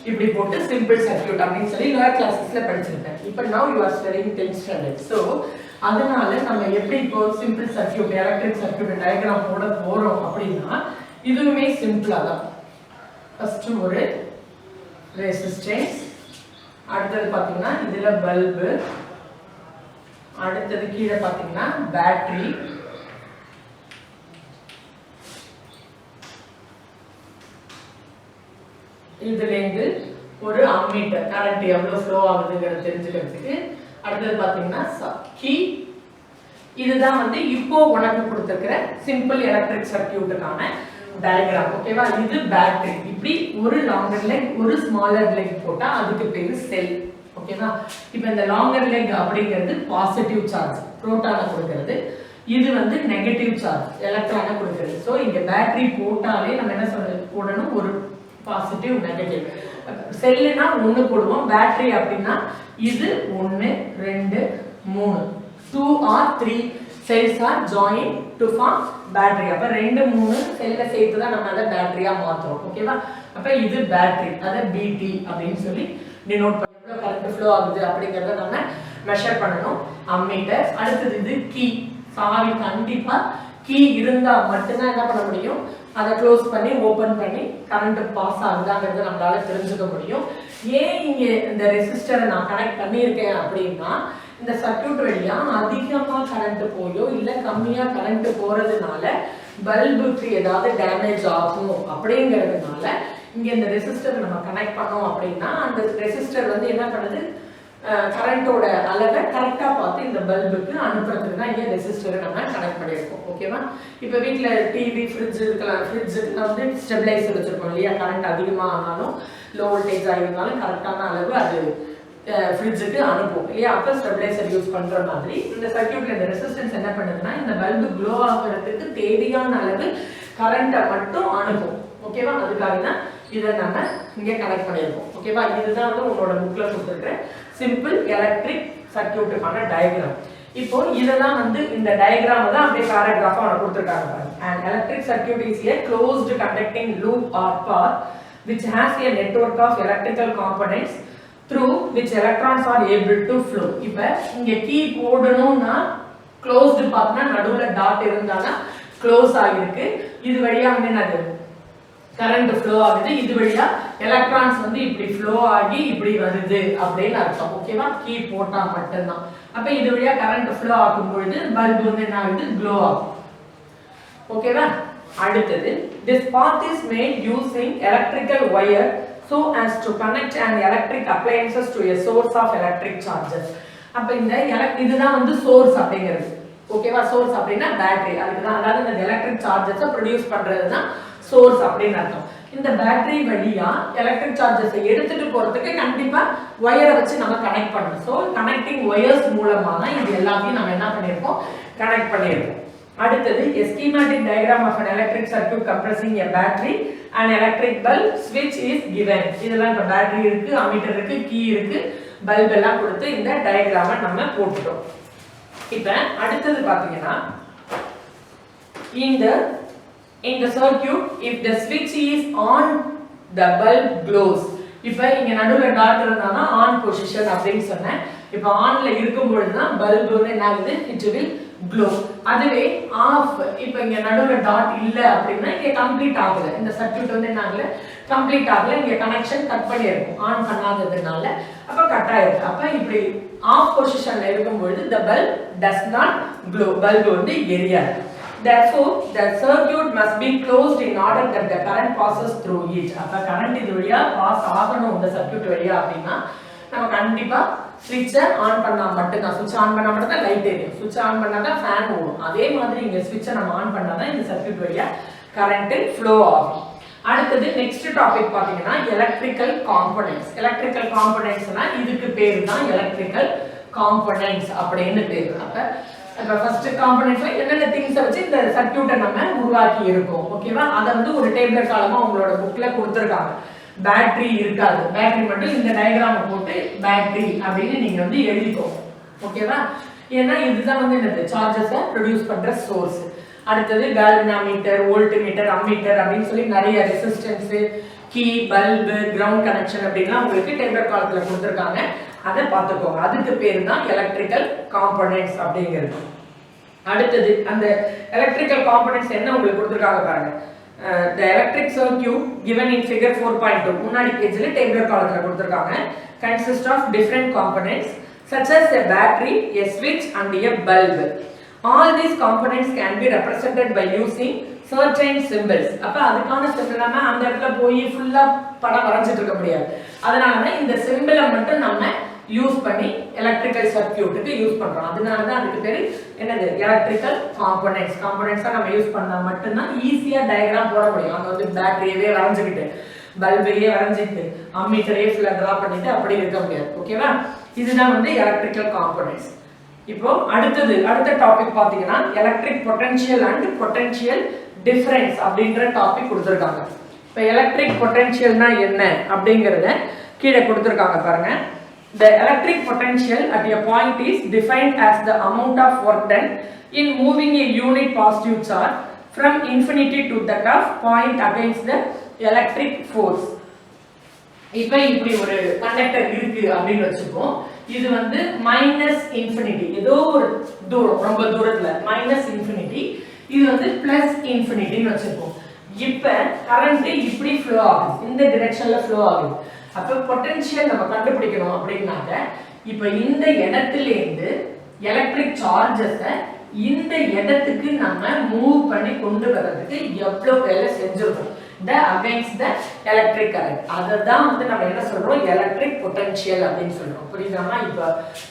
Speaker 1: இப்படி போட்டு சிம்பிள் சர்க்யூட் அப்படின்னு சொல்லி லோவர் கிளாஸஸ்ல படிச்சிருப்பேன். இப்போ now you are studying 10th standard. So அதனால நம்ம எப்படி இப்போ simple circuit electric circuit diagram போட போறோம் அப்படின்னா இதுவுமே சிம்பிளா தான். ஃபர்ஸ்ட் ஒரு ரெசிஸ்டன்ஸ், அடுத்தது பாத்தீங்கன்னா இதுல பல்பு, அடுத்தது கீழே பாத்தீங்கன்னா பேட்டரி, இதுல இருந்து ஒரு அம்மீட்டர் கரண்ட் எவ்வளவு ஃப்ளோ ஆகுதுங்கிறத தெரிஞ்சுக்கிறதுக்கு. அடுத்தது பாத்தீங்கன்னா கீ. இதுதான் வந்து இப்போ உனக்கு கொடுத்திருக்கிற சிம்பிள் எலக்ட்ரிக் சர்க்யூட்டுக்கான டயக்ராம். ஓகேவா? இது பேட்டரி. இப்படி ஒரு லாங்கர் லெக் ஒரு ஸ்மாலர் லெக் போட்டா அதுக்கு பேரு செல். ஓகேவா? இப்போ இந்த லாங்கர் லெக் அப்படிங்கிறது பாசிட்டிவ் சார்ஜ் புரோட்டானை கொடுக்கிறது, இது வந்து நெகட்டிவ் சார்ஜ் எலக்ட்ரானை கொடுக்கிறது. ஸோ இங்க பேட்டரி போட்டாலே நம்ம என்ன சொல்றது போடணும், ஒரு பாசிட்டிவ் நெகட்டிவ். செல்லுனா 1 போடுவோம், பேட்டரி அப்படின்னா இது 1 2 3 2 or 3 cells are joined to form battery. அப்ப 2 3 செல்ல சேர்த்து தான் நம்ம அத பேட்டரியா மாத்துறோம். ஓகேவா? அப்ப இது பேட்டரி. அத BT அப்படினு சொல்லி டினோட் பண்ணி எவ்வளவு கரண்ட் ஃப்ளோ ஆகுது அப்படிங்கறத நம்ம மெஷர் பண்ணனும். அம்மீட்டர். அடுத்து இது கீ. சாவி கண்டிப்பா கீ இருந்தா மட்டும் தான் என்ன பண்ண முடியும்? அதை க்ளோஸ் பண்ணி ஓபன் பண்ணி கரண்ட் பாஸ் ஆகுதாங்கிறத நம்மளால தெரிஞ்சுக்க முடியும். ஏன் இங்க இந்த ரெசிஸ்டரை நான் கனெக்ட் பண்ணியிருக்கேன் அப்படின்னா இந்த சர்க்யூட் வழியா அதிகமா கரண்ட் போயோ இல்ல கம்மியா கரண்ட் போறதுனால பல்புக்கு ஏதாவது டேமேஜ் ஆகும் அப்படிங்கிறதுனால இங்க இந்த ரெசிஸ்டர் நம்ம கனெக்ட் பண்ணோம் அப்படின்னா அந்த ரெசிஸ்டர் வந்து என்ன பண்ணுது கரண்டோட அளவை கரெக்டா பார்த்து இந்த பல்புக்கு அனுப்புறதுக்கு தான் இங்க ரெசிஸ்டரை நம்ம கனெக்ட் பண்ணியிருக்கோம். ஓகேவா? இப்போ வீட்டுல டிவி ஃப்ரிட்ஜ் இருக்கலாம். ஃப்ரிட்ஜுக்கு வந்து ஸ்டெபிளைசர் வச்சிருக்கோம் இல்லையா? கரண்ட் அதிகமா ஆனாலும் லோ வோல்டேஜ் ஆகிருந்தாலும் கரெக்டான அளவு அது ஃப்ரிட்ஜுக்கு அனுப்பும் இல்லையா? அப்போ ஸ்டெபிளைசர் யூஸ் பண்ற மாதிரி இந்த சர்க்யூட்ல இந்த ரெசிஸ்டன்ஸ் என்ன பண்ணுதுன்னா இந்த பல்பு க்ளோ ஆகிறதுக்கு தேவையான அளவு கரண்ட்டை மட்டும் அனுப்பும். ஓகேவா? அதுக்காக தான் இதை நம்ம இங்கே கனெக்ட் பண்ணியிருக்கோம். ஓகேவா? இதுதான் வந்து உங்களோட புக்ல கொடுத்துருக்கிற சிம்பிள் எலக்ட்ரிக் சர்க்யூட்டுக்கான டயக்ராம். இப்போ இதெல்லாம் வந்து இந்த டயக்ராம் தான் அப்படியே பேராகிராஃபா அவனை கொடுத்துருக்காங்க பாருங்க. An electric circuit is a closed conducting loop or path which has a network of electrical components through which electrons are able to flow. இப்போ இங்க கீ போடணும்னா closed pathனா நடுவுல டாட் இருந்தானா க்ளோஸ் ஆகிருக்கு. இது வழியா வந்து என்னது கரண்ட் ஃப்ளோ ஆகுது. இது வழியா எலக்ட்ரான்ஸ் வந்து இப்படி ஃப்ளோ ஆகி இப்படி வருது அப்படின்னு அர்த்தம். ஓகேவா? கீ போட்டா மட்டும்தான். அப்ப இது வழியா கரண்ட் ஃப்ளோ ஆகும் பொழுது பல்ப் வந்து என்ன ஆகுது? க்ளோ ஆகும். ஓகேவா? அடுத்தது this path is made using electrical wire so as to connect an electric appliances to a source of electric charges. அப்ப இந்த இதுதான் வந்து சோர்ஸ் அப்படிங்கிறது. ஓகேவா? சோர்ஸ் அப்படின்னா பேட்டரி. அதுதான் அதாவது இந்த எலக்ட்ரிக் சார்ஜஸை ப்ரொடியூஸ் பண்றது தான் சோர்ஸ் அப்படின்னு அர்த்தம். இந்த பேட்டரி வழியா எலக்ட்ரிக் சார்ஜஸை எடுத்துட்டு போறதுக்கு கண்டிப்பா வயரை வச்சு நம்ம கனெக்ட் பண்ணணும். ஸோ கனெக்டிங் வயர்ஸ் மூலமா தான் இது எல்லாத்தையும் நம்ம என்ன பண்ணியிருக்கோம்? கனெக்ட் பண்ணியிருக்கோம். அடுத்தது a schematic diagram of an electric circuit compressing a battery and electric bulb switch is given. இதெல்லாம் இப்ப பேட்டரி இருக்கு, அம்மீட்டர் இருக்கு, கீ இருக்கு, பல்ப் எல்லாம் கொடுத்து இந்த டயக்ராமை நம்ம போட்டுட்டோம். இப்ப அடுத்தது பாத்தீங்கன்னா in the circuit if the switch is on the bulb glows. இப்ப இங்க நடுவுல டாட் இருந்தானா ஆன் பொசிஷன் அப்படினு சொன்னேன். இப்ப ஆன்ல இருக்கும் பொழுது தான் பல்ப் வந்து என்ன ஆகுது? it will glow. அதுவே ஆஃப் இப்ப இங்க நடுவுல டாட் இல்ல அப்படினா இங்க கம்ப்ளீட் ஆகல. இந்த சர்க்யூட் வந்து என்ன ஆகல? கம்ப்ளீட் ஆகல. இங்க கனெக்ஷன் கட் பண்ணி இருக்கும் ஆன் பண்ணாததுனால. அப்ப கட் ஆயிருக்கு. அப்ப இப்படி ஆஃப் பொசிஷன்ல இருக்கும் பொழுது the bulb does not glow. Bulb வந்து எரியாது. Therefore, the circuit must be closed in order that the current passes through it. அப்ப கரண்ட் இது வழியா பாஸ் ஆகணும் இந்த சர்க்யூட் வழியா அப்படினா நம்ம கண்டிப்பா ஸ்விட்சை ஆன் பண்ணா மட்டும்தான். ஸ்விட்ச் ஆன் பண்ணா மட்டும் தான் லைட் எரியும். ஸ்விட்ச் ஆன் பண்ணா தான் ஃபேன் ஓடும். அதே மாதிரி இங்க ஸ்விட்சை நம்ம ஆன் பண்ணா தான் இந்த சர்க்யூட் வழியா கரண்ட் ஃப்ளோ ஆகும். அடுத்தது நெக்ஸ்ட் டாபிக் பாத்தீங்கன்னா எலக்ட்ரிக்கல் காம்போனன்ட்ஸ். எலக்ட்ரிக்கல் காம்போனன்ட்ஸ்னா இதுக்கு பேர் தான் எலக்ட்ரிக்கல் காம்போனன்ட்ஸ் அப்படின்னு பேர். அப்ப ஃபர்ஸ்ட் காம்போனன்ட்ஸ்ல என்னென்ன திங்ஸ் வச்சு இந்த சர்க்யூட்டை நம்ம உருவாக்கி இருக்கோம். ஓகேவா? அத வந்து ஒரு டேபிள் காலமா உங்களோட புக்ல கொடுத்திருக்காங்க. பேட்டரி இருக்காது. பேட்டரி மட்டும் இந்த டயகிராமை போட்டு பேட்டரி அப்படின்னு நீங்க வந்து எழுதிக்கோங்க. ஓகேவா? ஏன்னா இதுதான் வந்து என்னது சார்ஜஸை ப்ரொடியூஸ் பண்ற சோர்ஸ். அடுத்தது கால்வனாமீட்டர், வோல்ட்மீட்டர், அம்மீட்டர் அப்படின்னு சொல்லி நிறைய resistance, key, bulb, ground connection அப்படின்னா உங்களுக்கு டேபிள் காலத்துல கொடுத்திருக்காங்க. அதை பார்த்துக்கோங்க. அதுக்கு பேர் தான் எலக்ட்ரிக்கல் காம்போனன்ட்ஸ் அப்படிங்கிறது. அடுத்தது அந்த எலக்ட்ரிக்கல் காம்போனன்ட்ஸ் என்ன உங்களுக்கு கொடுத்திருக்காங்க பாருங்க. the electric circuit given in figure 4.2 முன்னாடி பேஜ்ல டேபிள் காலத்துல கொடுத்திருக்காங்க. consist of different components such as a battery, a switch and a bulb. all these components can be represented by using certain symbols. அப்ப அதுக்கான சிம்பிள் நம்ம அந்த இடத்துல போய் ஃபுல்லா படம் வரைஞ்சிட்டு இருக்க முடியாது. அதனால தான் இந்த சிம்பிளை மட்டும் நம்ம யூஸ் பண்ணி எலக்ட்ரிக்கல் சர்க்யூட்டுக்கு யூஸ் பண்றோம். அதனால தான் அதுக்கு பேரு என்னது எலக்ட்ரிக்கல் காம்போனன்ட்ஸ். காம்போனன்ட்ஸா நம்ம யூஸ் பண்ணா மட்டும்தான் ஈஸியா டயகிராம் போட முடியும். அங்க வந்து பேட்டரியவே வரைஞ்சிக்கிட்டு பல்பையே வரைஞ்சிட்டு அம்மீட்டரையே ஃபுல்லா டிரா பண்ணிட்டு அப்படி இருக்க முடியாது. ஓகேவா? இதுதான் வந்து எலக்ட்ரிக்கல் காம்போனன்ட்ஸ். இப்போ அடுத்த டாபிக் பாத்தீங்கன்னா electric potential and potential difference அப்படின்ற டாபிக் கொடுத்திருக்காங்க. இப்போ எலக்ட்ரிக் பொட்டன்ஷியல்னா என்ன அப்படிங்கறத கீழே கொடுத்திருக்காங்க பாருங்க. The electric potential at a point is defined as the amount of work done in moving a unit positive charge from infinity to that of point against the electric force. இப்போ இப்படி ஒரு conductor இருக்கு அப்படின்னு வச்சுப்போம். இது வந்து minus infinity, ஏதோ ஒரு தூரம், ரொம்ப தூரத்துல மைனஸ் இன்ஃபினிட்டி, இது வந்து பிளஸ் இன்ஃபினிட்டின்னு வச்சுப்போம். இப்போ கரண்ட் இப்படி ஃப்ளோ ஆகுது, இந்த டிரெக்ஷன்ல ஃப்ளோ ஆகுது. அப்போ பொட்டன்ஷியல் நம்ம கண்டுபிடிக்கணும் அப்படின்னாக்க இப்போ இந்த இடத்துலேருந்து எலக்ட்ரிக் சார்ஜஸை இந்த இடத்துக்கு நம்ம மூவ் பண்ணி கொண்டு வர்றதுக்கு எவ்வளோ வேலை செஞ்சிருக்கோம், அகைன்ஸ்ட் த எலக்ட்ரிக் கரண்ட். அதை தான் வந்து நம்ம என்ன சொல்றோம், எலக்ட்ரிக் பொட்டன்ஷியல் அப்படின்னு சொல்றோம். புரியுதாமா? இப்போ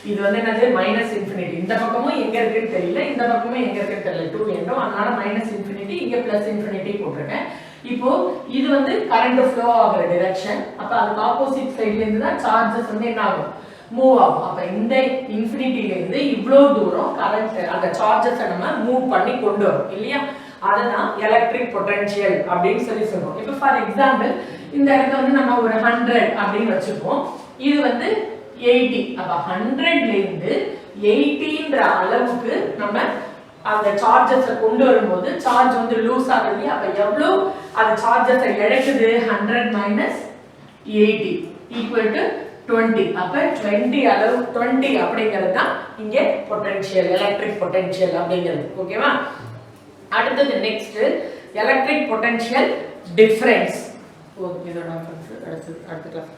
Speaker 1: இது வந்து என்னது, மைனஸ் இன்ஃபினிட்டி, இந்த பக்கமும் எங்க இருக்குன்னு தெரியல, இந்த பக்கமும் எங்க இருக்குன்னு தெரியல, 2 என்றும், அதனால மைனஸ் இன்ஃபினிட்டி, இங்க பிளஸ் இன்ஃபினிட்டி போட்டிருக்கேன். இப்போ இது வந்து கரண்ட் ஃப்ளோ ஆகிற டிரெக்ஷன். அப்ப அதுக்கு ஆப்போசிட் சைட்ல இருந்து தான் சார்ஜஸ் வந்து என்ன ஆகும், மூவ் ஆகும். அப்ப இந்த இன்ஃபினிட்டில இருந்து இவ்வளவு தூரம் கரண்ட் அந்த சார்ஜஸை நம்ம மூவ் பண்ணி கொண்டு வரும் இல்லையா, அதுதான் எலக்ட்ரிக் பொட்டன்ஷியல் அப்படின்னு சொல்லி சொல்றோம். இப்போ ஃபார் எக்ஸாம்பிள் இந்த இடத்துல வந்து நம்ம ஒரு 100 அப்படின்னு வச்சுப்போம், இது வந்து 80. அப்ப 100ல இருந்து 80ன்ற அளவுக்கு நம்ம அந்த சார்ஜஸை கொண்டு வரும்போது சார்ஜ் வந்து லூஸ் ஆகுது. அப்ப எவ்வளவு அந்த சார்ஜஸை இழக்குது, 100 மைனஸ் 80 ஈக்குவல் டு 20. அப்ப 20 அளவு 20 அப்படிங்கிறது தான் இங்க பொட்டன்ஷியல், எலக்ட்ரிக் பொட்டன்ஷியல் அப்படிங்கிறது. ஓகேவா? அடுத்தது நெக்ஸ்ட் எலக்ட்ரிக் பொட்டன்ஷியல் டிஃபரன்ஸ். இதோட அடுத்த கிளாஸ்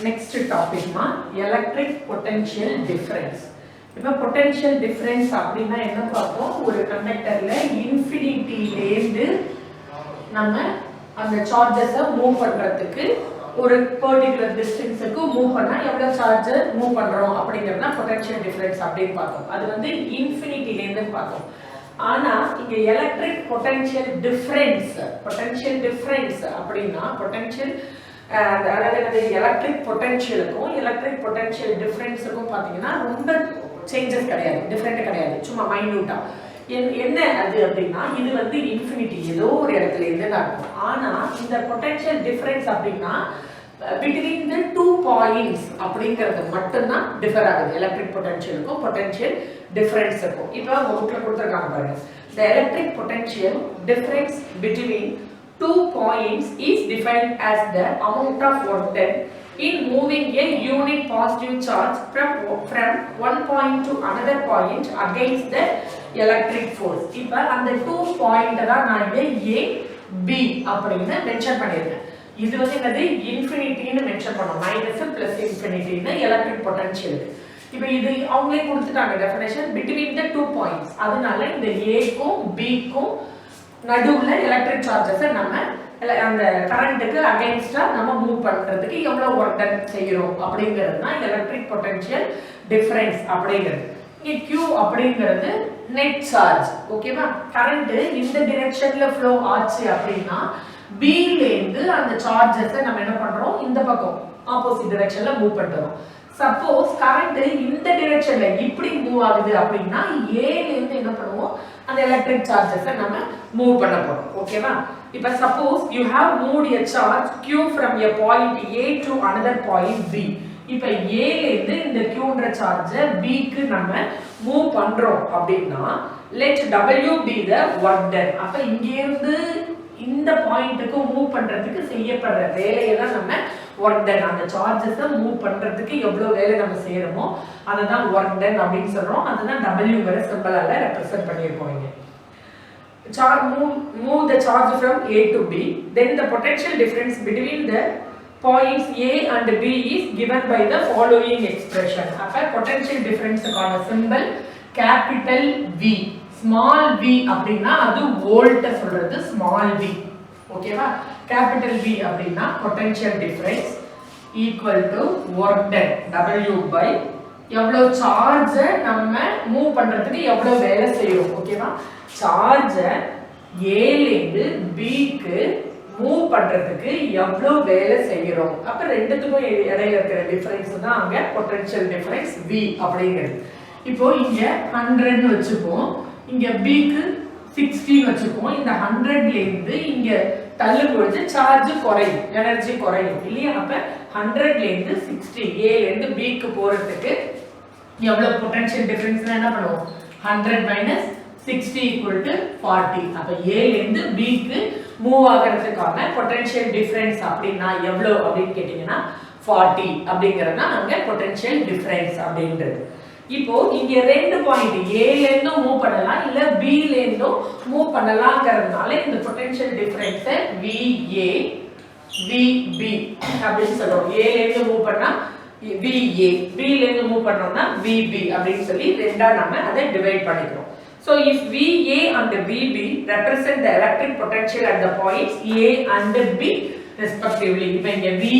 Speaker 1: நெக்ஸ்ட் டாபிக்மா எலக்ட்ரிக் பொட்டன்ஷியல் டிஃபரன்ஸ். இப்போ பொட்டன்ஷியல் டிஃபரன்ஸ் அப்படின்னா என்ன பார்ப்போம், ஒரு கண்டக்டர்ல இன்ஃபினிட்டிலேருந்து நம்ம அந்த சார்ஜஸை மூவ் பண்றதுக்கு ஒரு பர்டிகுலர் டிஸ்டன்ஸுக்கு மூவ் பண்ணா எவ்வளவு சார்ஜ் மூவ் பண்றோம் அப்படிங்கறத பொட்டன்ஷியல் டிஃபரன்ஸ் அப்படின்னு பார்த்தோம். அது வந்து இன்ஃபினிட்டிலேருந்து பார்த்தோம். ஆனா இங்க எலக்ட்ரிக் பொட்டன்ஷியல் டிஃபரன்ஸ் அப்படின்னா பொட்டன்ஷியல் அதாவது எலக்ட்ரிக் பொட்டன்ஷியலுக்கும் எலக்ட்ரிக் பொட்டன்ஷியல் டிஃபரன்ஸுக்கும் பார்த்தீங்கன்னா ரொம்ப சேஞ்சஸ் கிடையாது, டிஃபரெண்ட் கிடையாது, சும்மா மைன்யூட்டா. என்ன அது அப்படின்னா இது வந்து இன்ஃபினிட்டி, ஏதோ ஒரு இடத்துல இருந்து நடக்கும். ஆனா இந்த பொட்டன்ஷியல் டிஃபரன்ஸ் அப்படின்னா பிட்வீன் த 2 பாயிண்ட்ஸ் அப்படிங்கிறது மட்டும்தான் டிஃபர் ஆகுது, எலக்ட்ரிக் பொட்டன்ஷியலுக்கும் பொட்டன்ஷியல் டிஃபரன்ஸுக்கும். இப்போ உங்க புக்ல கொடுத்துருக்காங்க பாருங்க, the electric potential difference between 2 points is defined as the amount of work done in moving a unit positive charge from one point to another point against the electric force. இப்போ அந்த 2 point தான் நான் இங்க A B அப்படின்னு mention பண்ணிருக்கேன். இது வந்து என்னது, இன்ஃபினிட்டின்னு மென்ஷன் பண்ணோம், மைனஸ் பிளஸ் இன்ஃபினிட்டின்னு எலக்ட்ரிக் பொட்டன்ஷியல். இப்போ இது அவங்களே கொடுத்துட்டாங்க டெஃபினேஷன், பிட்வீன் த 2 பாயிண்ட்ஸ். அதனால இந்த ஏக்கும் பிக்கும் நடுவுல எலக்ட்ரிக் சார்ஜஸை நம்ம அந்த கரண்ட்டுக்கு அகைன்ஸ்டா நம்ம மூவ் பண்றதுக்கு எவ்வளவு ஒர்க் டன் செய்யறோம் அப்படிங்கிறது தான் எலக்ட்ரிக் பொட்டன்ஷியல் டிஃபரன்ஸ் அப்படிங்கிறது. இங்க Q அப்படிங்கிறது நெட் சார்ஜ். ஓகேவா? கரண்ட் இந்த டிரெக்ஷன்ல ஃப்ளோ ஆச்சு அப்படின்னா B ல இருந்து அந்த சார்ஜஸை நம்ம என்ன பண்றோம், இந்த பக்கம் ஆப்போசிட் டிரெக்ஷன்ல மூவ் பண்றோம். சப்போஸ் கரண்ட் இந்த டிரெக்ஷன்ல இப்படி மூவ் ஆகுது அப்படின்னா A ல இருந்து என்ன பண்ணுவோம், அந்த எலக்ட்ரிக் சார்ஜஸை நம்ம மூவ் பண்ண போறோம். ஓகேவா? இப்போ suppose you have moved a charge Q from a point A to another point B. இப்போ A ல இருந்து இந்த Qன்ற சார்ஜை B க்கு நம்ம மூவ் பண்றோம் அப்படின்னா let W be the work done. அப்ப இங்க இருந்து இந்த பாயிண்ட்டுக்கு மூவ் பண்றதுக்கு செய்யப்படுற வேலையை தான் நம்ம ஒர்க் டன். அந்த சார்ஜஸை மூவ் பண்றதுக்கு எவ்வளவு வேலை நம்ம செய்யறோமோ அதை தான் ஒர்க் டன் அப்படின்னு சொல்றோம். அதுதான் Wங்கிற சிம்பலால ரெப்ரசென்ட் பண்ணியிருக்கோம். இங்க move the charge from A to B, then the potential difference between the points A and B is given by the following expression. அப்ப potential difference-க்கான symbol capital V. small v அப்படினா அது volt சொல்றது small v. ஓகேவா? capital V அப்படினா potential difference equal to work done W by எவ்வளவு charge நம்ம move பண்றதுக்கு எவ்வளவு வேலை செய்யறோம். ஓகேவா? சார்ஜ் A ல இருந்து B க்கு மூவ் பண்றதுக்கு எவ்வளவு வேலை செய்யறோம். அப்ப ரெண்டுத்துக்கும் இடையில இருக்கிற டிஃபரன்ஸ் தான் அங்க பொட்டன்ஷியல் டிஃபரன்ஸ் V அப்படிங்கிறது. இப்போ இங்க 100 ன்னு வெச்சுப்போம், இங்க B க்கு 60 வெச்சுப்போம். இந்த 100 ல இருந்து இங்க தள்ளும் பொழுது சார்ஜ் குறையும், எனர்ஜி குறையும் இல்லையா? அப்ப 100ல இருந்து 60 A ல இருந்து B க்கு போறதுக்கு எவ்வளவு பொட்டன்ஷியல் டிஃபரன்ஸ்னா என்ன பண்ணுவோம் 100 minus 60 equal to 40 அப்ப A ல இருந்து B க்கு மூவ் ஆகிறதுக்கான பொட்டன்ஷியல் டிஃபரன்ஸ் அப்படினா எவ்வளவு அப்படினு கேட்டிங்கனா 40 அப்படிங்கறது தான் அங்க பொட்டன்ஷியல் டிஃபரன்ஸ் அப்படின்றது இப்போ இங்க ரெண்டு பாயிண்ட் A ல இருந்து மூவ் பண்ணலாம் இல்ல B ல இருந்து மூவ் பண்ணலாம்ங்கறதுனால இந்த பொட்டன்ஷியல் டிஃபரன்ஸ் VA VB அப்படினு சொல்றோம் A ல இருந்து மூவ் பண்ணா VA B ல இருந்து மூவ் பண்ணோம்னா VB அப்படினு சொல்லி ரெண்டா நாம அதை டிவைட் பண்ணிக்கிறோம் so if VA and VB represent the electric potential at the points A and B respectively இப்போ இங்க VA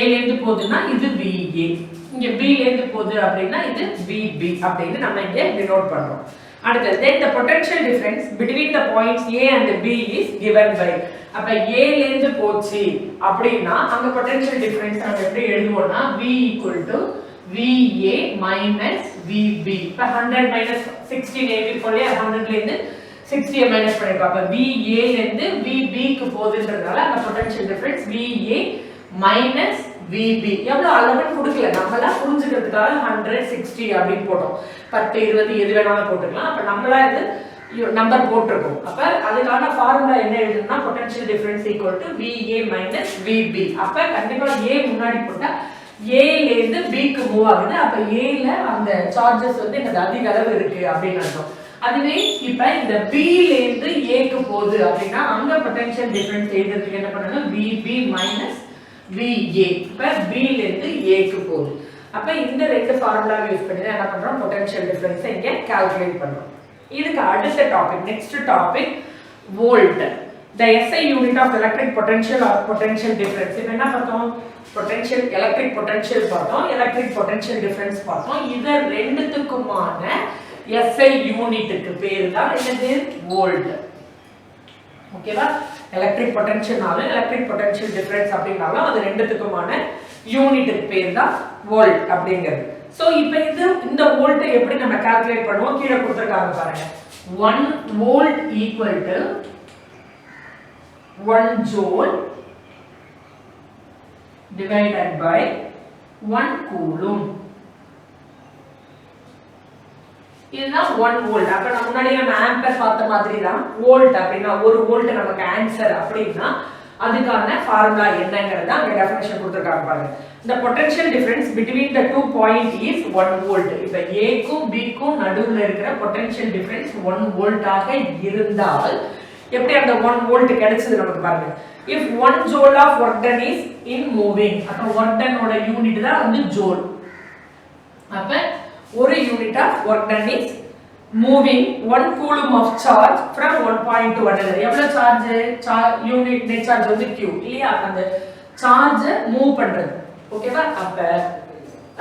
Speaker 1: ல இருந்து போகுதுனா இது VA இங்க B ல இருந்து போகுது அப்படினா இது VB அப்படினு நம்ம இங்க டினோட் பண்றோம் அடுத்து then the potential difference between the points A and B is given by அப்ப A ல இருந்து போச்சு அப்படினா அங்க potential difference நம்ம எப்படி எழுதுவோம்னா V equal to VA minus VB இப்ப 100 minus 60 AB போலே 100 ல இருந்து 60 மைனஸ் பண்ணிருக்கோம் அப்ப VA ல இருந்து VB க்கு போகுதுன்றதால அந்த potential difference VA minus VB எவ்வளவு அளவுன்னு கொடுக்கல நம்மளா புரிஞ்சிக்கிறதுக்காக 100 60 அப்படி போட்டோம் 10 20 எது வேணாலும் போட்டுக்கலாம் அப்ப நம்மளா இது நம்பர் போட்டுருக்கோம் அப்ப அதுக்கான ஃபார்முலா என்ன எழுதுனா potential difference equal to VA minus VB அப்ப கண்டிப்பா A முன்னாடி போட்டா A ல இருந்து B க்கு மூவ் ஆகுது அப்ப A ல அந்த சார்ஜஸ் வந்து எனக்கு அதிக அளவு இருக்கு அப்படினு அர்த்தம் அதுவே இப்ப இந்த B ல இருந்து A க்கு போகுது அப்படினா அங்க potential difference எழுதுறதுக்கு என்ன பண்ணனும் VB minus VA இப்ப B ல இருந்து A க்கு போகுது அப்ப இந்த ரெண்டு ஃபார்முலாவை யூஸ் பண்ணி என்ன பண்றோம் potential difference இங்க கால்குலேட் பண்றோம் இதுக்கு அடுத்த topic next topic volt the SI unit of electric potential or potential difference இப்போ என்ன பார்த்தோம் potential electric potential பார்த்தோம் electric potential difference பார்த்தோம் இத ரெண்டுத்துக்குமான SI யூனிட்டுக்கு பேர் தான் என்னது வோல்ட் ஓகேவா எலக்ட்ரிக் பொட்டன்ஷியல்னாலும் எலக்ட்ரிக் பொட்டன்ஷியல் டிஃபரன்ஸ் அப்படினாலும் அது ரெண்டுத்துக்குமான யூனிட்டுக்கு பேர் தான் வோல்ட் அப்படிங்கிறது சோ இப்போ இந்த வோல்ட் எப்படி நம்ம கால்குலேட் பண்ணுவோம் கீழ கொடுத்திருக்காங்க பாருங்க 1 volt equal to 1 joule divided by 1 coulomb இதுதான் 1 வோல்ட் அப்ப நம்ம முன்னாடி நம்ம ஆம்பீர் பார்த்த மாதிரி தான் வோல்ட் அப்படினா 1 வோல்ட் நமக்கு ஆன்சர் அப்படினா அதுக்கான ஃபார்முலா என்னங்கறத அங்க டெஃபினிஷன் கொடுத்திருக்காங்க பாருங்க the potential difference between the two point is 1 volt இப்ப A க்கும் B க்கும் நடுவுல இருக்கிற potential difference 1 volt ஆக இருந்தால் எப்படி அந்த 1 volt கிடைச்சது நமக்கு பாருங்க if 1 joule of work done is in moving அப்ப work done ஓட யூனிட் தான் வந்து ஜூல் அப்ப ஒரு unit of work done is moving 1 coulomb of charge from one point to another எவ்வளவு சார்ஜ் யூனிட் நெட் சார்ஜ் வந்து q இல்லையா அந்த சார்ஜ் மூவ் பண்றது ஓகேவா அப்ப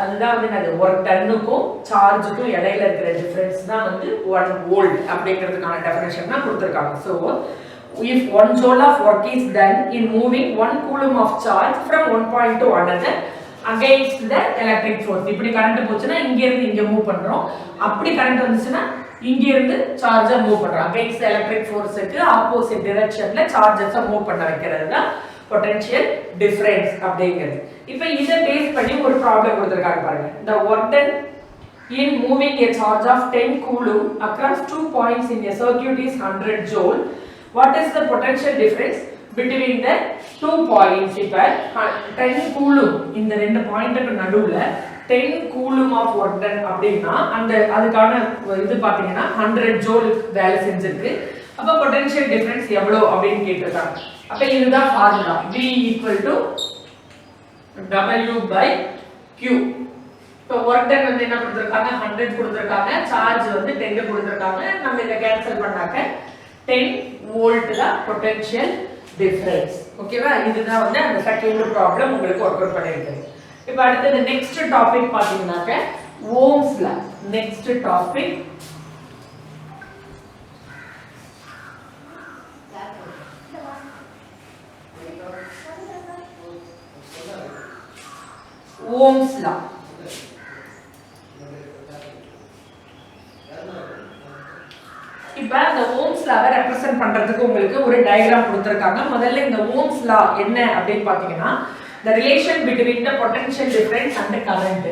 Speaker 1: அதுதான் வந்து அது work done-க்கும் சார்ஜுக்கும் இடையில இருக்கிற டிஃபரன்ஸ் தான் வந்து 1 வோல்ட் அப்படிங்கிறதுக்கான டெஃபினிஷன் தான் கொடுத்திருக்காங்க so if 1 joule of work is done in moving 1 coulomb of charge from one point to another against the electric force இப்படி கரண்ட் போச்சுனா இங்க இருந்து இங்க மூவ் பண்றோம் அப்படி கரண்ட் வந்துச்சுனா இங்க இருந்து சார்ஜை மூவ் பண்றோம் against the electric force-க்கு ஆப்போசிட் டைரக்ஷன்ல சார்ஜஸை மூவ் பண்ண வைக்கிறது தான் potential difference அப்படிங்கிறது இப்போ இத பேஸ் பண்ணி ஒரு ப்ராப்ளம் கொடுத்திருக்காங்க பாருங்க the work done in moving a charge of 10 coulomb across two points in a circuit is 100 joule what is the potential difference between the two points இப்ப 10 coulomb இந்த ரெண்டு பாயிண்ட்க்கு நடுவுல 10 coulomb of work done அப்படினா அந்த அதுக்கான இது பாத்தீங்கன்னா 100 joule வேலை செஞ்சிருக்கு அப்ப potential difference எவ்வளவு அப்படினு கேட்டிருக்காங்க அப்ப இதுதான் formula V equal to W by Q இப்போ work done வந்து என்ன கொடுத்திருக்காங்க 100 கொடுத்திருக்காங்க சார்ஜ் வந்து 10 கொடுத்திருக்காங்க நம்ம இத கேன்சல் பண்ணாக்க 10 வோல்ட் தான் potential difference ஓகேவா இதுதான் வந்து அந்த செகண்ட் ப்ராப்ளம் உங்களுக்கு வொர்க் அவுட் பண்ணிருக்கேன் இப்போ அடுத்து நெக்ஸ்ட் டாபிக் பாத்தீங்கன்னாக்க Ohm's law next topic Ohm's law இப்ப அந்த ஓம்ஸ் லாவை ரெப்ரசன்ட் பண்றதுக்கு உங்களுக்கு ஒரு டயகிராம் கொடுத்திருக்காங்க முதல்ல இந்த ஓம்ஸ் லா என்ன அப்படினு பாத்தீங்கன்னா the relation between the potential difference and the current.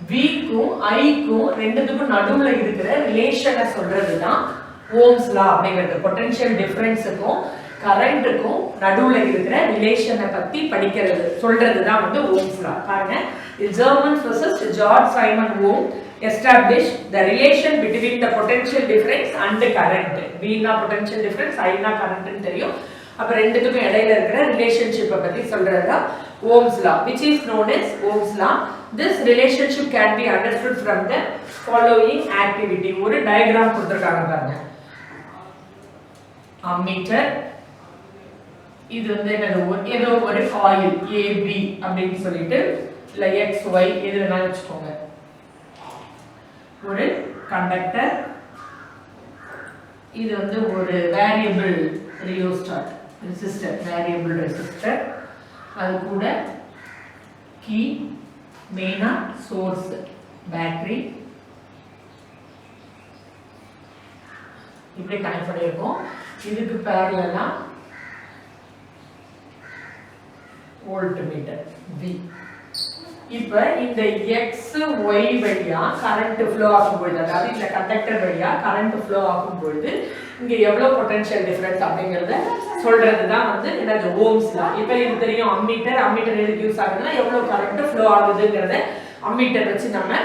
Speaker 1: V க்கும் I க்கும் ரெண்டுத்துக்கும் நடுவுல இருக்கிற ரிலேஷனை சொல்றதுதான் ஓம்ஸ் லா அப்படிங்கிறது. பொட்டன்ஷியல் டிஃபரன்ஸுக்கும் கரண்ட்டுக்கும் நடுவுல இருக்கிற ரிலேஷனை பத்தி படிக்கிறது சொல்றதுதான் வந்து ஓம்ஸ் லா. பாருங்க, German physicist George Simon Ohm established the relation between the potential difference and the current. V னா potential difference, I னா current ன்னு தெரியும். அப்ப ரெண்டுத்துக்கும் இடையில இருக்கிற ரிலேஷன்ஷிப்பை பத்தி சொல்றதுதான் Ohm's law, which is known as Ohm's law. This relationship can be understood from the following activity. ஒரு டயகிராம் கொடுத்திருக்காங்க பாருங்க. அம்மீட்டர், இது வந்து ஏதோ ஒரு காயில் AB அப்படின்னு சொல்லிட்டு இல்ல XY எது வேணாலும் வச்சுக்கோங்க. ஒரு கண்டக்டர், இது வந்து ஒரு variable rheostat resistor, variable resistor, அது கூட கீ, மெயினா சோர்ஸ், பேட்டரி, இப்படி கனெக்ட் பண்ணியிருக்கோம். இதுக்கு பேரலா வோல்ட்மீட்டர் V. இப்ப இந்த X Y வழியா கரண்ட் ஃப்ளோ ஆகும்போது, அதாவது இந்த கண்டக்டர் வழியா கரண்ட் ஃப்ளோ ஆகும்போது இங்க எவ்வளவு பொட்டன்ஷியல் டிஃபரன்ஸ் அப்படிங்கறத சொல்றதுதான் வந்து என்னது ஓம்ஸ் லா. இப்ப இது தெரியும், அம்மீட்டர் எதுக்கு யூஸ் ஆகுதுன்னா எவ்வளவு கரண்ட் ஃப்ளோ ஆகுதுங்கறத அம்மீட்டர் வச்சு நம்ம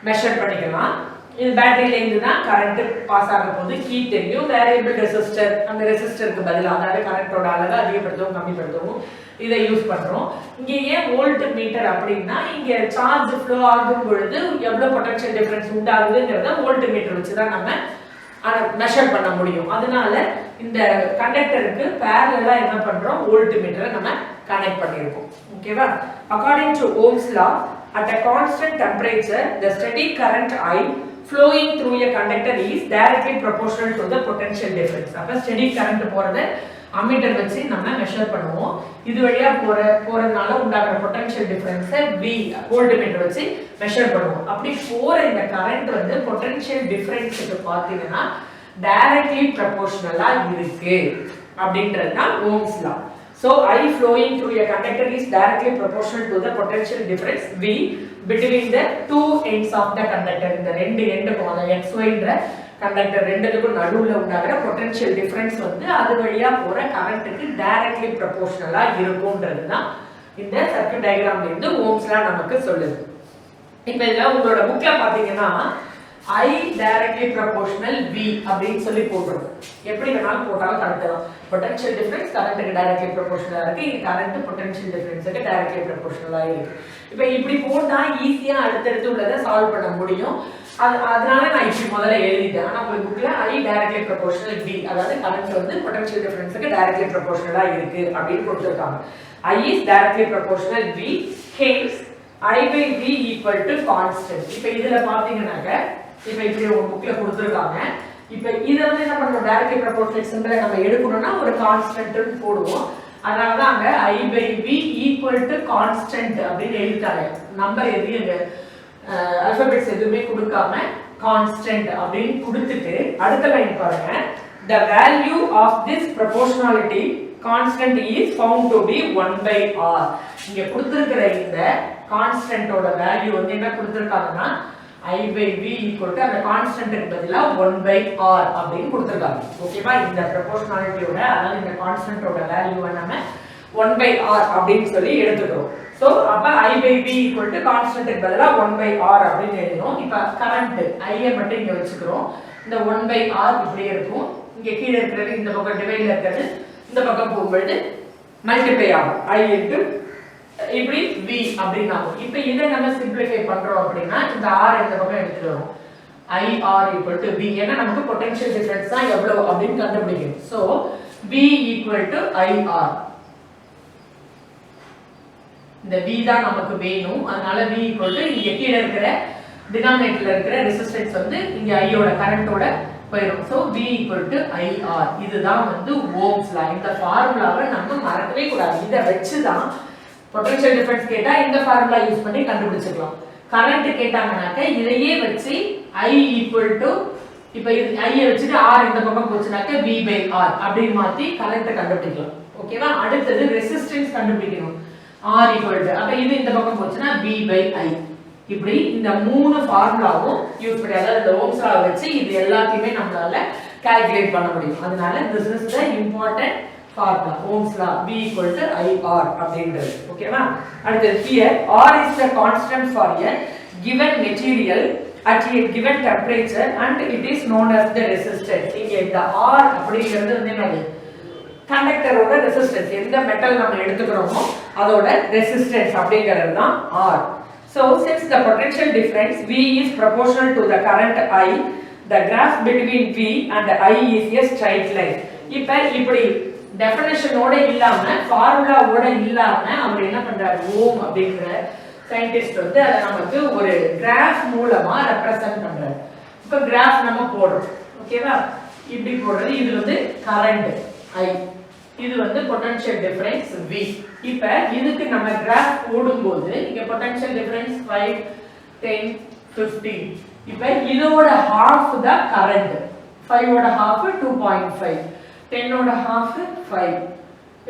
Speaker 1: மெஷர் பண்ணிக்கலாம். இது பேட்டரியில இருந்து தான் கரண்ட் பாஸ் ஆக போகுது. கீ தெரியும், வேரியபிள் ரெசிஸ்டர், அந்த ரெசிஸ்டருக்கு பதிலாக அதாவது கரண்டோட அளவை அதிகப்படுத்தவும் கம்மிப்படுத்தவும் இதை யூஸ் பண்றோம். இங்க ஏன் வோல்ட் மீட்டர் அப்படின்னா இங்க சார்ஜ் ஃப்ளோ ஆகும் பொழுது எவ்வளவு பொட்டன்ஷியல் டிஃபரன்ஸ் உண்டாகுதுங்கிறத வோல்ட் மீட்டர் வச்சு தான் நம்ம மெஷர் பண்ண முடியும். அதனால இந்த கண்டக்டருக்கு பேரலலா என்ன பண்றோம், வோல்ட் மீட்டரை நம்ம கனெக்ட் பண்ணியிருக்கோம். ஓகேவா? According to Ohm's law, at a constant temperature the steady current I flowing through a conductor is directly proportional to the potential difference. அப்ப steady current போறத அம்மீட்டர் வச்சு நம்ம மெஷர் பண்ணுவோம். இது வழியா போறதுனால உண்டாகிற பொட்டன்ஷியல் டிஃபரன்ஸை V வோல்ட்மீட்டர் வச்சு மெஷர் பண்ணுவோம். அப்படி போற இந்த கரண்ட் வந்து பொட்டன்ஷியல் டிஃபரன்ஸுக்கு பார்த்தீங்கன்னா டைரக்ட்லி ப்ரொபோர்ஷனலா இருக்கு அப்படின்றது தான் Ohm's law. So I flowing through a conductor is directly proportional to the potential difference V between the two ends of the conductor. இந்த ரெண்டு எண்டுக்கும், அந்த XY ன்ற கண்டக்டர் ரெண்டுத்துக்கும் நடுவுல உண்டாகிற பொட்டன்ஷியல் டிஃபரன்ஸ் வந்து அது வழியா போற கரண்ட்டுக்கு டைரக்ட்லி ப்ரொபோர்ஷனலா இருக்கும்ன்றதுதான் இந்த சர்க்யூட் டயகிராம்ல இருந்து ஓம்ஸ் லா நமக்கு சொல்லுது. இப்போ இதுல உங்களோட புக்ல பாத்தீங்கன்னா I directly proportional V அப்படின்னு சொல்லி போட்டுருக்கும். எப்படி வேணாலும் போட்டாலும் கரெக்ட் தான். பொட்டன்ஷியல் டிஃபரன்ஸ் கரண்ட்டுக்கு டைரக்ட்லி ப்ரொபோர்ஷனலா இருக்கு, இது கரண்ட் பொட்டன்ஷியல் டிஃபரன்ஸுக்கு டைரக்ட்லி ப்ரொபோர்ஷனலா இருக்கு. இப்போ இப்படி போட்டா ஈஸியா அடுத்தடுத்து உள்ளதை சால்வ் பண்ண முடியும். அதனால நான் இப்படி முதல்ல எழுதிட்டேன். ஆனா உங்களுக்கு புக்ல I directly proportional V, அதாவது கரண்ட் வந்து பொட்டன்ஷியல் டிஃபரன்ஸுக்கு டைரக்ட்லி ப்ரொபோர்ஷனலா இருக்கு அப்படின்னு கொடுத்திருக்காங்க. I is directly proportional V, hence I by V equal to constant. இப்போ இதுல பாத்தீங்கன்னாக்க இப்போ இப்படி ஒரு புக்ல கொடுத்திருக்காங்க. இப்போ இத வந்து என்ன பண்ணுவோம், டைரக்ட்லி ப்ரொபோர்ஷனல் சிம்பலை நம்ம எடுக்கணும்னா ஒரு கான்ஸ்டன்ட்னு போடுவோம். அதனால தான் அங்க I by V equal to constant அப்படின்னு எழுதிட்டாங்க. நம்பர் எதையும் ஆல்பபெட்ஸ் எதுவுமே கொடுக்காம கான்ஸ்டன்ட் அப்படின்னு கொடுத்துட்டு அடுத்த லைன் பாருங்க, the value of this proportionality constant is found to be 1 by r. இங்க கொடுத்திருக்கிற இந்த கான்ஸ்டன்ட்டோட வேல்யூ வந்து என்ன கொடுத்திருக்காங்கன்னா I by V equal to அந்த கான்ஸ்டன்ட்க்கு பதிலா 1 by r அப்படின்னு கொடுத்திருக்காங்க. ஓகேவா? இந்த ப்ரொபோர்ஷனாலிட்டியோட அதாவது இந்த கான்ஸ்டன்ட்டோட வேல்யூவை நம்ம 1 by r அப்படின்னு சொல்லி எடுத்துக்கிறோம். சோ அப்ப I by V equal to கான்ஸ்டன்ட்க்கு பதிலா 1 by r அப்படின்னு எழுதணும். இப்ப கரண்ட் I மட்டும் இங்க வச்சுக்கிறோம். இந்த 1 by r இப்படியே இருக்கும். இங்க கீழ இருக்கிறது இந்த பக்கம் டிவைட்ல இருக்கிறது இந்த பக்கம் போகும்போது மல்டிப்ளை ஆகும். I into இப்படி V அப்படினா இப்போ இதை நம்ம சிம்பிளிஃபை பண்றோம் அப்படினா இந்த r இந்த பக்கம் எடுத்துட்டு வரோம். IR equal to V. ஏன்னா நமக்கு பொட்டன்ஷியல் டிஃபரன்ஸ் தான் எவ்வளவு அப்படின்னு கண்டுபிடிக்கணும். So V equal to IR. இந்த V தான் நமக்கு வேணும். அதனால V equal to இங்க கீழ இருக்கிற டினாமினேட்டர்ல இருக்கிற ரெசிஸ்டன்ஸ் வந்து இங்க I யோட கரண்டோட போயிடும். So V equal to IR. இதுதான் வந்து ஓம்ஸ் லா. இந்த ஃபார்முலாவை நம்ம மறக்கவே கூடாது. இத வெச்சு தான் பொட்டன்ஷியல் டிஃபரன்ஸ் கேட்டா இந்த ஃபார்முலா யூஸ் பண்ணி கண்டுபிடிச்சிக்கலாம். கரண்ட் கேட்டாங்கனாக்க இதையே வச்சு I equal to இப்போ I வச்சிட்டு R இந்த பக்கம் போச்சுனாக்க V by R அப்படி மாத்தி கரண்ட் கண்டுபிடிக்கலாம். ஓகேவா? அடுத்து ரெசிஸ்டன்ஸ் கண்டுபிடிக்கணும். R equal to அப்ப இது இந்த பக்கம் போச்சுனா V by I இப்படி இந்த மூணு ஃபார்முலாவும் யூஸ் பண்ணி அதாவது இந்த ஓம்ஸ் லா வச்சு இது எல்லாத்தையுமே நம்மளால கால்குலேட் பண்ண முடியும். அதனால this is the important formula Ohm's law V equal to IR அப்படின்றது. ஓகேவா? அடுத்து here R is the constant for a given material at a given temperature and it is known as the resistance. இங்க இந்த R அப்படிங்கிறது வந்து என்னது? கண்டக்டரோட resistance. எந்த metal நம்ம எடுத்துக்கிறோமோ அதோட ரெசிஸ்டன்ஸ் அப்படிங்கிறது தான் R. So since the potential difference V is proportional to the current I, the graph between V and I is a straight line. இப்ப இப்படி டெஃபினிஷனோட இல்லாம ஃபார்முலாவோட இல்லாம அவர் என்ன பண்றாரு ஓம் அப்படிங்கற சயின்டிஸ்ட் வந்து அத நமக்கு ஒரு கிராஃப் மூலமா ரெப்ரசன்ட் பண்றாரு. இப்ப கிராஃப் நம்ம போடுறோம். ஓகேவா? இப்படி போடுறது இது வந்து கரண்ட் I, இது வந்து பொட்டன்ஷியல் டிஃபரன்ஸ் V. இப்ப இதுக்கு நம்ம கிராஃப் போடும்போது இங்க பொட்டன்ஷியல் டிஃபரன்ஸ் 5 10 15. இப்ப இதோட half the current. 5 ஓட half 2.5. 10 ஓட half 5.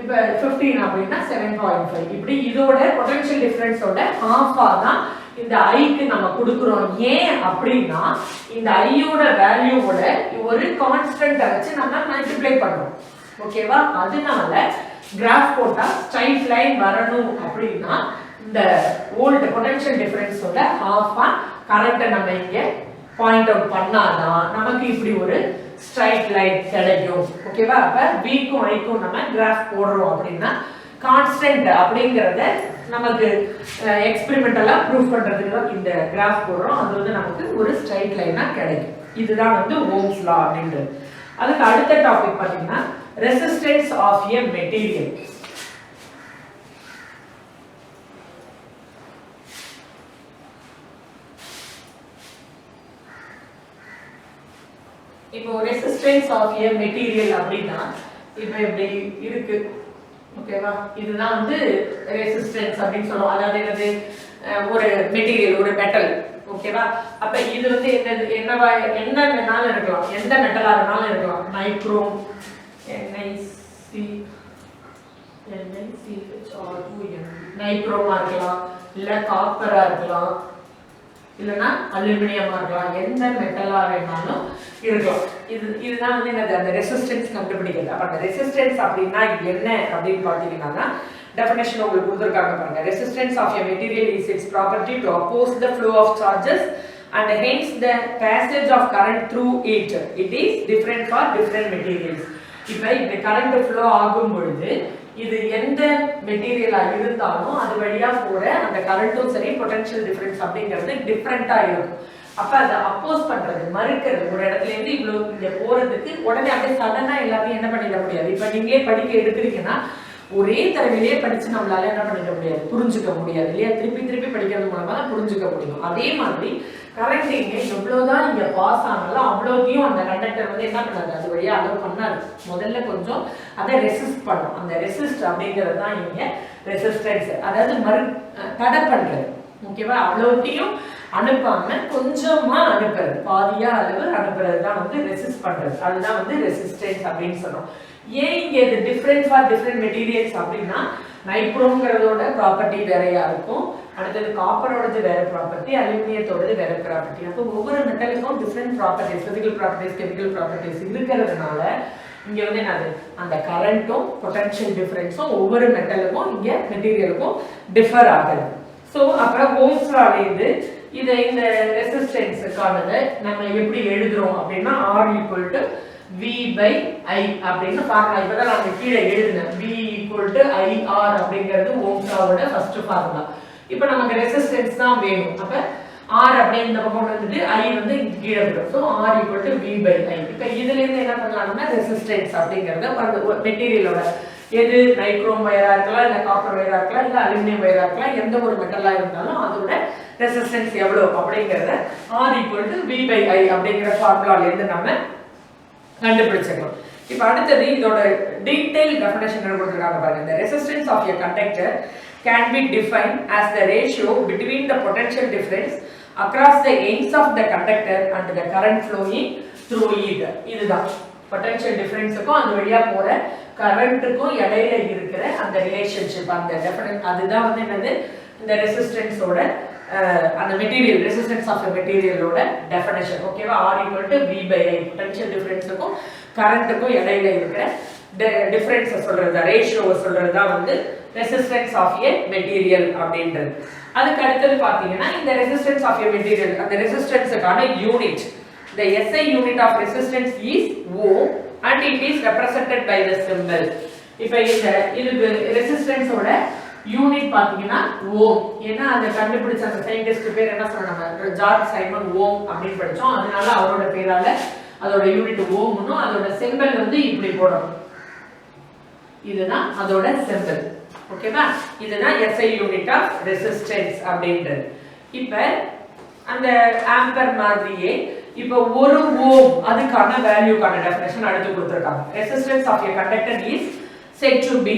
Speaker 1: இப்ப 15 அப்படினா 7.5. இப்படி இதோட பொட்டன்ஷியல் டிஃபரன்ஸோட half-ஆ தான் இந்த I க்கு நம்ம கொடுக்கிறோம். ஏன் அப்படினா இந்த I யோட வேல்யூவோட ஒரு கான்ஸ்டன்ட் வச்சு நம்ம மல்டிப்ளை பண்றோம். ஓகேவா? அதனால கிராஃப் போட்டா ஸ்ட்ரைட் லைன் வரணும் அப்படினா இந்த வோல்ட் பொட்டன்ஷியல் டிஃபரன்ஸோட half-ஆ கரண்ட்டை நம்ம இங்க பாயிண்ட் அவுட் பண்ணாதான் நமக்கு இப்படி ஒரு ஸ்ட்ரைட் லைன் கிடைக்கும். ஓகேவா? அப்ப V க்கும் I க்கும் நம்ம கிராஃப் போடுறோம் அப்படினா கான்ஸ்டன்ட் அப்படிங்கறத நமக்கு எக்ஸ்பெரிமெண்டலா ப்ரூவ் பண்றதுக்கு தான் இந்த கிராஃப் போடுறோம். அது வந்து நமக்கு ஒரு ஸ்ட்ரைட் லைனா கிடைக்கும். இதுதான் வந்து ஓம்ஸ் லா அப்படின்றது. அதுக்கு அடுத்த டாபிக் பாத்தீங்கன்னா ரெசிஸ்டன்ஸ் ஆஃப் a மெட்டீரியல். இப்போ ரெசிஸ்டன்ஸ் ஆஃப் a மெட்டீரியல் அப்படினா இப்போ இப்படி இருக்கு. ஓகேவா? இதுதான் வந்து ரெசிஸ்டன்ஸ் அப்படினு சொல்றோம். அதாவது என்னது ஒரு மெட்டீரியல் ஒரு மெட்டல். ஓகேவா? அப்ப இது வந்து என்ன வேணாலும் இருக்கலாம். எந்த மெட்டலா வேணாலும் இருக்கலாம். நைக்ரோம் நைக்ரோமா இருக்கலாம், இல்ல காப்பரா இருக்கலாம், இல்லனா அலுமினியமா இருக்கலாம். எந்த மெட்டலா வேணாலும் இருக்கலாம். இதுதான் வந்து என்னது அந்த ரெசிஸ்டன்ஸ் கண்டுபிடிக்கிறது. அப்ப அந்த ரெசிஸ்டன்ஸ் அப்படினா என்ன அப்படினு பாத்தீங்கன்னா definition உங்களுக்கு கொடுத்திருக்காங்க பாருங்க. Resistance of a material is its property to oppose the flow of charges and hence the passage of current through it. It is different for different materials. இப்போ இந்த கரண்ட் ஃப்ளோ ஆகும் பொழுது இது எந்த மெட்டீரியலா இருந்தாலும் அது வழியா போற அந்த கரண்ட்டும் சரி பொட்டன்ஷியல் டிஃபரன்ஸ் அப்படிங்கிறது டிஃபரெண்டா இருக்கும். அப்ப அதை அப்போஸ் பண்றது மறுக்கிறது ஒரு இடத்துல இருந்து இவ்வளவு இங்க போறதுக்கு உடனே அப்படியே சடனா எல்லாத்தையும் என்ன பண்ணிட முடியாது. இப்ப நீங்களே படிக்க எடுக்கிறீங்கன்னா ஒரே தடவையிலேயே படிச்சு நம்மளால என்ன பண்ணிக்க முடியாது, புரிஞ்சுக்க முடியாது இல்லையா? திருப்பி திருப்பி படிக்கிறது மூலமா தான் புரிஞ்சுக்க முடியும். அதே மாதிரி கரண்ட் இங்க எவ்வளவுதான் இங்க பாஸ் ஆனாலும் அவ்வளோத்தையும் அந்த கண்டக்டர் வந்து என்ன பண்ணாது, அது வழியா அலோவ் பண்ணாது. முதல்ல கொஞ்சம் அதை ரெசிஸ்ட் பண்ணும். அந்த ரெசிஸ்ட் அப்படிங்கிறது தான் இங்க ரெசிஸ்டன்ஸ், அதாவது தடை பண்றது. ஓகேவா? அவ்வளோத்தையும் அனுப்பாம கொஞ்சமா அனுப்புறது, பாதியா அளவு அனுப்புறது தான் வந்து ரெசிஸ்ட் பண்றது. அதுதான் வந்து ரெசிஸ்டன்ஸ் அப்படின்னு சொல்றோம். ஏன் இங்க இது டிஃபரெண்ட் ஃபார் டிஃபரெண்ட் மெட்டீரியல்ஸ் அப்படின்னா நைக்ரோம்ங்கிறதோட ப்ராப்பர்ட்டி வேறையா இருக்கும், அடுத்தது காப்பரோடது வேற ப்ராப்பர்ட்டி, அலுமினியத்தோடது வேற ப்ராப்பர்ட்டி. அப்போ ஒவ்வொரு மெட்டலுக்கும் different properties, physical properties, chemical properties இருக்கிறதுனால இங்க வந்து என்னது அந்த கரண்ட்டும் பொட்டன்ஷியல் டிஃபரன்ஸும் ஒவ்வொரு மெட்டலுக்கும் இங்க மெட்டீரியலுக்கும் டிஃபர் ஆகுது. ஸோ அப்புறம் ஓம்ஸ் லால இருந்து இதை இந்த ரெசிஸ்டன்ஸுக்கானதை நம்ம எப்படி எழுதுறோம் அப்படின்னா R equal to V by I அப்படின்னு ஃபார்முலா இப்பதான் நான் கீழே எழுதினேன். V ஈக்குவல் டு IR அப்படிங்கிறது ஓம்ஸ் லாவோட ஃபர்ஸ்ட் ஃபார்முலா. இப்போ நமக்கு ரெசிஸ்டன்ஸ் தான் வேணும். அப்ப R அப்படியே இந்த பக்கம் வந்துட்டு I வந்து கீழே வரும். So R equal to V by I. இப்போ இதுல இருந்து என்ன பண்ணலாம்னா ரெசிஸ்டன்ஸ் அப்படிங்கிறத மெட்டீரியலோட எது நைக்ரோம் வயரா இருக்கலாம், இல்ல காப்பர் வயரா இருக்கலாம், இல்ல அலுமினியம் வயரா இருக்கலாம், எந்த ஒரு மெட்டலா இருந்தாலும் அதோட ரெசிஸ்டன்ஸ் எவ்வளவு அப்படிங்கறத R equal to V by I அப்படிங்கிற ஃபார்முலால இருந்து நம்ம கண்டுபிடிச்சிடலாம். இப்போ அடுத்தது இதோட டீடைல் டெஃபினிஷன் கொடுத்திருக்காங்க பாருங்க. The resistance of a conductor can be defined as the ratio between the potential difference across the ends of the conductor and the current flowing through it. இதுதான் பொட்டன்ஷியல் டிஃபரன்ஸுக்கும் அந்த வழியா போற கரண்ட்டுக்கும் இடையில இருக்கிற அந்த ரிலேஷன்ஷிப் அந்த டெஃபினட் அதுதான் வந்து என்னது இந்த ரெசிஸ்டன்ஸோட அந்த மெட்டீரியல் ரெசிஸ்டன்ஸ் ஆஃப் மெட்டீரியலோட டெஃபினேஷன். ஓகேவா? R = V/I பொட்டன்ஷியல் டிஃபரன்ஸுக்கும் கரண்ட்டுக்கும் இடையில இருக்கிற டிஃபரன்ஸை சொல்றது ரேஷியோவை சொல்றது தான் வந்து ரெசிஸ்டன்ஸ் ஆஃப் எ மெட்டீரியல் அப்படின்றது. அதுக்கு அடுத்தது பார்த்தீங்கன்னா இந்த ரெசிஸ்டன்ஸ் ஆஃப் எ மெட்டீரியல் அந்த ரெசிஸ்டன்ஸுக்கான unit the SI unit of resistance is ohm and it is represented by the symbol. இப்போ இதுக்கு ரெசிஸ்டன்ஸோட யூனிட் பாத்தீங்கன்னா ஓம். ஏன்னா அதை கண்டுபிடிச்ச அந்த சயின்டிஸ்ட் பேர் என்ன சொன்னாங்க? ஜார்ஜ் சைமன் ஓம் அப்படின்னு படிச்சோம். அதனால அவரோட பேரால அதோட யூனிட் ஓம்னும் அதோட சிம்பல் வந்து இப்படி போடணும். இதுதான் அதோட சிம்பல். ஓகேவா? இதுதான் SI யூனிட் ஆஃப் ரெசிஸ்டன்ஸ் அப்படின்றது. இப்போ அந்த ஆம்பர் மாதிரியே இப்போ 1 ஓம் அதுக்கான வேல்யூக்கான டெஃபினிஷன் அடுத்து கொடுத்திருக்காங்க. Resistance of a conductor is said to be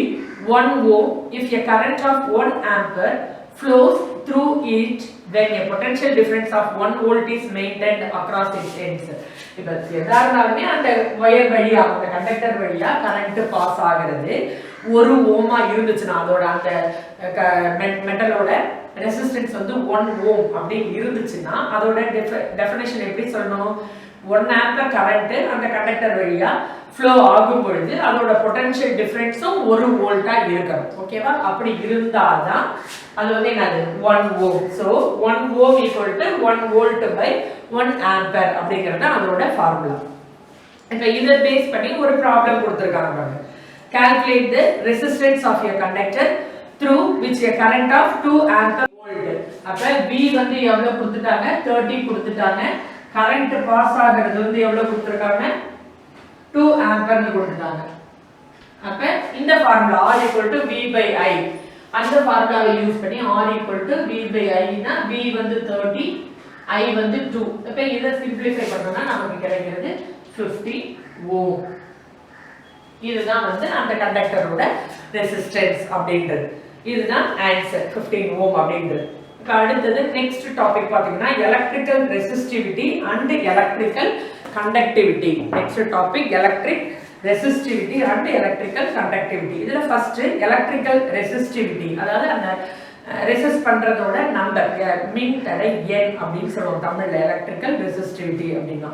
Speaker 1: 1 ohm if a current of 1 ampere flows through it when a potential difference of 1 volt is maintained across its ends. இப்போ எதாருனாலுமே அந்த வயர் வழியா அந்த conductor வழியா current pass ஆகிறது 1 ஓமா இருந்துச்சுன்னா அதோட அந்த மெட்டலோட ரெசிஸ்டன்ஸ் வந்து 1 ஓம் அப்படி இருந்துச்சுன்னா அதோட டெஃபினிஷன் எப்படி சொல்லணும்? 1 ஆம்பர் கரண்ட் அந்த கண்டக்டர் வழியா ஃப்ளோ ஆகும் பொழுது அதோட பொட்டன்ஷியல் டிஃபரன்ஸும் 1 வோல்ட்டா இருக்கணும். ஓகேவா? அப்படி இருந்தாதான் அது வந்து என்னது 1 ohm. So 1 ohm = 1 volt by 1 ampere அப்படிங்கிறது அதோட ஃபார்முலா. இப்போ இதை பேஸ் பண்ணி ஒரு ப்ராப்ளம் கொடுத்துருக்காங்க. Calculate the resistance of a conductor through which a current of 2 ampere volt. அப்ப V வந்து எவ்வளவு கொடுத்துட்டாங்க? 30 கொடுத்துட்டாங்க. கரண்ட் பாஸ் ஆகிறது வந்து எவ்வளவு கொடுத்திருக்காங்க? 2 ஆம்பர்னு கொடுத்துட்டாங்க. அப்ப இந்த ஃபார்முலா R = V/I அந்த ஃபார்முலாவை யூஸ் பண்ணி R = V/I னா V வந்து 30 I வந்து 2. அப்ப இத சிம்பிளிஃபை பண்ணோம்னா நமக்கு கிடைக்கிறது 50 ஓம். இதுதான் வந்து அந்த கண்டக்டரோட ரெசிஸ்டன்ஸ் அப்படின்றது. இதுதான் ஆன்சர் 15 ஓம் அப்படின்றது. இப்போ அடுத்தது நெக்ஸ்ட் டாபிக் பார்த்தீங்கன்னா electrical resistivity and electrical conductivity. Next topic electric resistivity and electrical conductivity. இதுல ஃபர்ஸ்ட் எலக்ட்ரிக்கல் ரெசிஸ்டிவிட்டி அதாவது அந்த ரெசிஸ்ட் பண்றதோட நம்பர் மின் தடை எண் அப்படின்னு சொல்லுவோம் தமிழ்ல. எலக்ட்ரிக்கல் ரெசிஸ்டிவிட்டி அப்படின்னா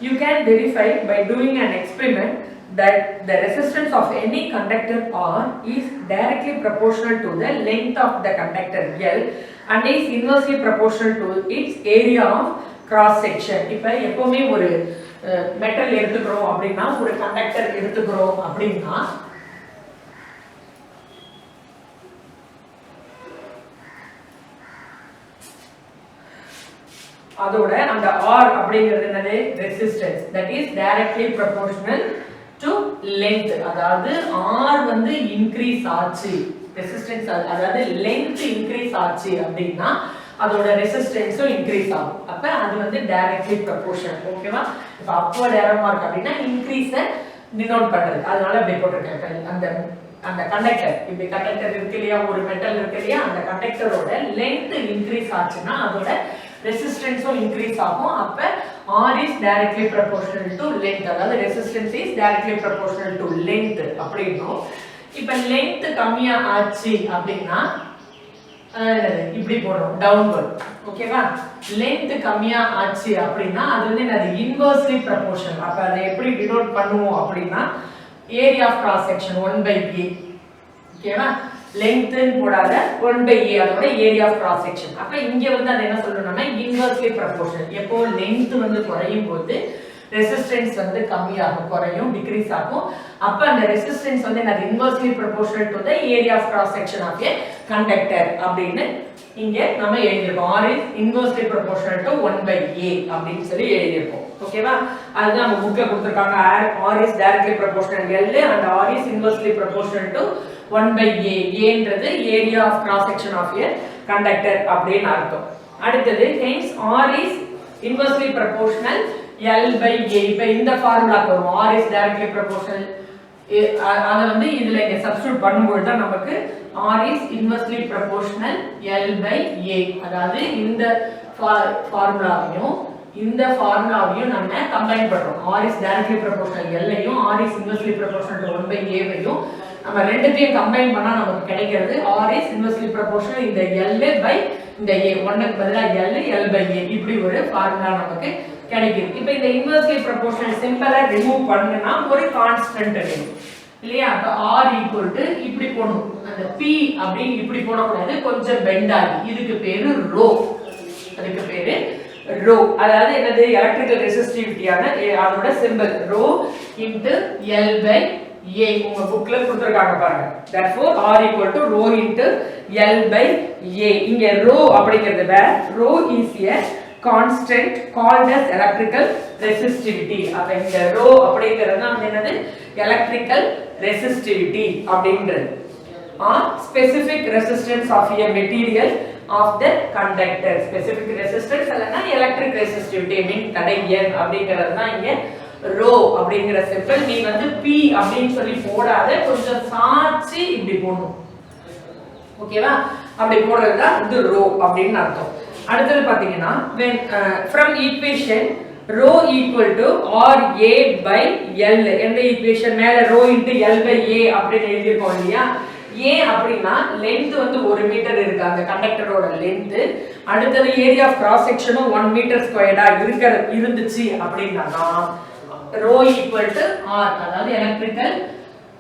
Speaker 1: you can verify by doing an experiment that the resistance of any conductor R is directly proportional to the length of the conductor L and is inversely proportional to its area of cross section. இப்போ எப்பவுமே ஒரு metal எடுத்துக்கிறோம் அப்படின்னா ஒரு conductor எடுத்துக்கிறோம் அப்படின்னா அதோட அந்த R அப்படிங்கிறது என்னது? Resistance. that is directly proportional to length. அதாவது R வந்து இன்கிரீஸ் ஆச்சு ரெசிஸ்டன்ஸ் அதாவது லென்த் இன்கிரீஸ் ஆச்சு அப்படின்னா அதோட ரெசிஸ்டன்ஸும் இன்கிரீஸ் ஆகும். அப்ப அது வந்து டைரக்ட்லி ப்ரொபோர்ஷனல். ஓகேவா? இப்ப அப்வர்ட் ஏரோ மார்க் அப்படின்னா இன்கிரீஸை டினோட் பண்றது. அதனால அப்படி போட்டிருக்கேன். அந்த அந்த கண்டக்டர் இப்படி கண்டக்டர் இருக்கு இல்லையா, ஒரு மெட்டல் இருக்கு இல்லையா, அந்த கண்டக்டரோட லென்த் இன்கிரீஸ் ஆச்சுன்னா அதோட ரெசிஸ்டன்ஸும் இன்கிரீஸ் ஆகும். அப்ப R is directly proportional to length. அதாவது resistance is directly proportional to length அப்படின்னும். இப்ப லென்த் கம்மியா ஆச்சு அப்படின்னா இப்படி போடுறோம் டவுன்வர்ட். ஓகேவா? லென்த் கம்மியா ஆச்சு அப்படின்னா அது வந்து என்னது? Inversely proportional. அப்ப அதை எப்படி டினோட் பண்ணுவோம் அப்படின்னா area of cross section 1/A. ஓகேவா? லென்த்னு போடாத 1/A அதோட ஏரியா ஆஃப் கிராஸ் செக்ஷன். அப்ப இங்க வந்து அது என்ன சொல்லணும்னா இன்வெர்ஸ்லி ப்ரொபோர்ஷனல். எப்போ லென்த் வந்து குறையும் போது ரெசிஸ்டன்ஸ் வந்து கம்மியாகும், குறையும், டிக்ரீஸ் ஆகும். அப்ப அந்த ரெசிஸ்டன்ஸ் வந்து என்னது? Inversely proportional to the area of cross section of a conductor அப்படின்னு இங்க நம்ம எழுதிருக்கோம். R is inversely proportional to 1/A அப்படின்னு சொல்லி எழுதிருக்கோம். ஓகேவா? அதுதான் நம்ம புக்ல கொடுத்திருக்காங்க. R is directly proportional L and R is inversely proportional to 1/A. ஏன்றது area of cross section of a conductor அப்படின்னு அர்த்தம். அடுத்தது hence R is inversely proportional L/A. இப்ப இந்த ஃபார்முலாக்கு வரும். R is directly proportional அத வந்து இதுல இங்க சப்ஸ்டிட்யூட் பண்ணும்போது தான் நமக்கு R is inversely proportional L/A. அதாவது இந்த ஃபார்முலாவையும் இந்த ஃபார்முலாவையும் நம்ம கம்பைன் பண்றோம். R is directly proportional L ஐயும் R is inversely proportional to 1 by A வையும் நம்ம ரெண்டுத்தையும் கம்பைன் பண்ணா நமக்கு கிடைக்கிறது R is inversely proportional இந்த L by இந்த A. 1 க்கு பதிலா L by A இப்படி ஒரு ஃபார்முலா நமக்கு கிடைக்குது. இப்போ இந்த inversely proportional சிம்பலை ரிமூவ் பண்ணனா ஒரு கான்ஸ்டன்ட் வேணும் இல்லையா? அப்ப R equal to இப்படி போடணும். அந்த P அப்படி இப்படி போடக்கூடாது, கொஞ்சம் பெண்ட் ஆகி. இதுக்கு பேரு ரோ. அதுக்கு பேரு ரோ. அதாவது என்னது? எலக்ட்ரிக்கல் ரெசிஸ்டிவிட்டியான அதோட symbol rho into L by A. உங்க புக்ல கொடுத்திருக்காங்க பாருங்க. therefore R equal to rho into L by A. இங்க ரோ அப்படிங்கிறது where rho is a constant called as electrical resistivity. அப்ப இந்த rho அப்படிங்கிறது தான் என்னது? electrical resistivity அப்படிங்கிறது. or specific resistance of a material of the conductor. specific resistance அல்லனா electric resistivity மீன் தடை எண் அப்படிங்கிறது தான் இங்க rho அப்படிங்கிற சிம்பல். நீ வந்து P அப்படினு சொல்லி போடாத, கொஞ்சம் சாச்சி இப்படி போடணும். ஓகேவா? அப்படி போடுறது தான் இது rho அப்படினு அர்த்தம். அடுத்து பாத்தீங்கன்னா when from equation rho equal to RA by L. எந்த ஈக்குவேஷன் மேல rho into L by A அப்படினு எழுதி இருக்கோம் இல்லையா? A அப்படினா லெந்த் வந்து 1 மீட்டர் இருக்கு அந்த கண்டக்டரோட லெந்த். அடுத்து ஏரியா ஆஃப் கிராஸ் செக்ஷனும் 1 மீட்டர் ஸ்கொயர்டா இருந்துச்சு அப்படினா rho equal to R. அதாவது electrical